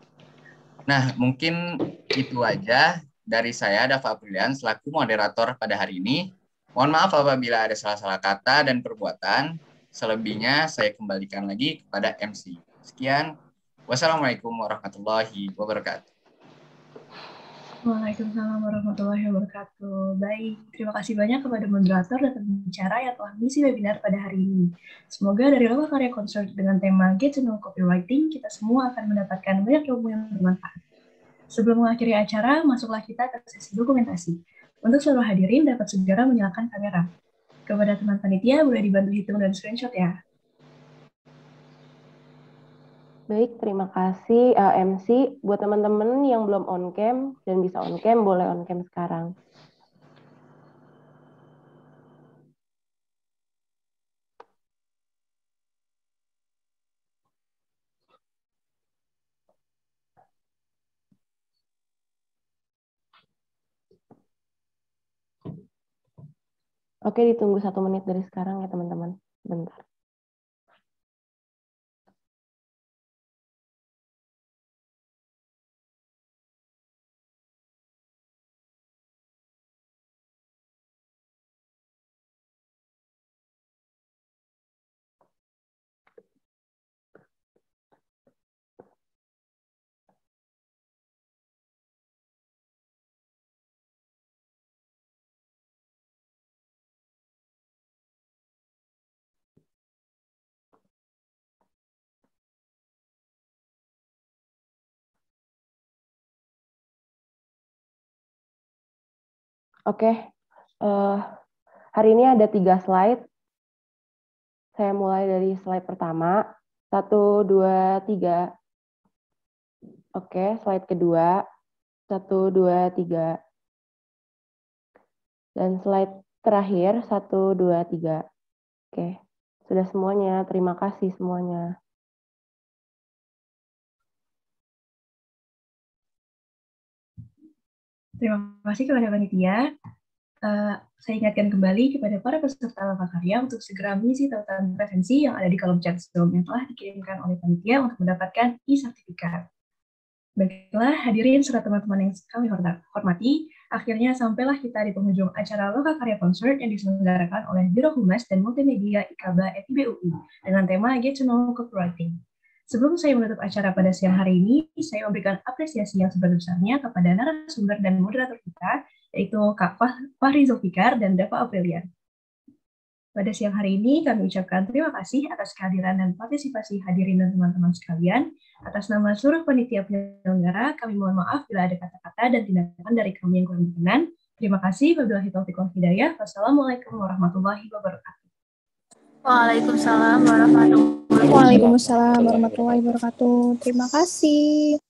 Nah, mungkin itu aja dari saya, Dava Aprilian, selaku moderator pada hari ini. Mohon maaf apabila ada salah-salah kata dan perbuatan. Selebihnya saya kembalikan lagi kepada MC. Sekian. Wassalamualaikum warahmatullahi wabarakatuh. Waalaikumsalam warahmatullahi wabarakatuh. Baik, terima kasih banyak kepada moderator dan pembicara yang telah mengisi webinar pada hari ini. Semoga dari lokakarya concert dengan tema Get to Know Copywriting, kita semua akan mendapatkan banyak ilmu yang bermanfaat. Sebelum mengakhiri acara, masuklah kita ke sesi dokumentasi. Untuk seluruh hadirin dapat segera menyalakan kamera. Kepada teman panitia, boleh dibantu hitung dan screenshot ya. Baik, terima kasih MC. Buat teman-teman yang belum on cam dan bisa on cam, boleh on cam sekarang. Oke, ditunggu 1 menit dari sekarang ya teman-teman. Bentar. Oke, hari ini ada 3 slide. Saya mulai dari slide pertama. 1, 2, 3. Oke, slide kedua. 1, 2, 3. Dan slide terakhir, 1, 2, 3. Oke, sudah semuanya. Terima kasih semuanya. Terima kasih kepada panitia. Saya ingatkan kembali kepada para peserta lomba karya untuk segera mengisi tautan presensi yang ada di kolom chat Zoom yang telah dikirimkan oleh panitia untuk mendapatkan e-sertifikat. Baiklah, hadirin serta teman-teman yang kami hormati, akhirnya sampailah kita di penghujung acara Loka Karya Concert yang diselenggarakan oleh Biro Humas dan Multimedia IKABA FIB UI dengan tema Get to Know Copywriting. Sebelum saya menutup acara pada siang hari ini, saya memberikan apresiasi yang sebesar-besarnya kepada narasumber dan moderator kita, yaitu Kak Fahri Zulfikar dan Dava Aprilian. Pada siang hari ini, kami ucapkan terima kasih atas kehadiran dan partisipasi hadirin dan teman-teman sekalian. Atas nama seluruh panitia penyelenggara, kami mohon maaf bila ada kata-kata dan tindakan dari kami yang kurang berkenan. Terima kasih. Wabillahi taufiq wal hidayah. Wassalamualaikum warahmatullahi wabarakatuh. Waalaikumsalam warahmatullahi wabarakatuh. Waalaikumsalam warahmatullahi wabarakatuh. Terima kasih.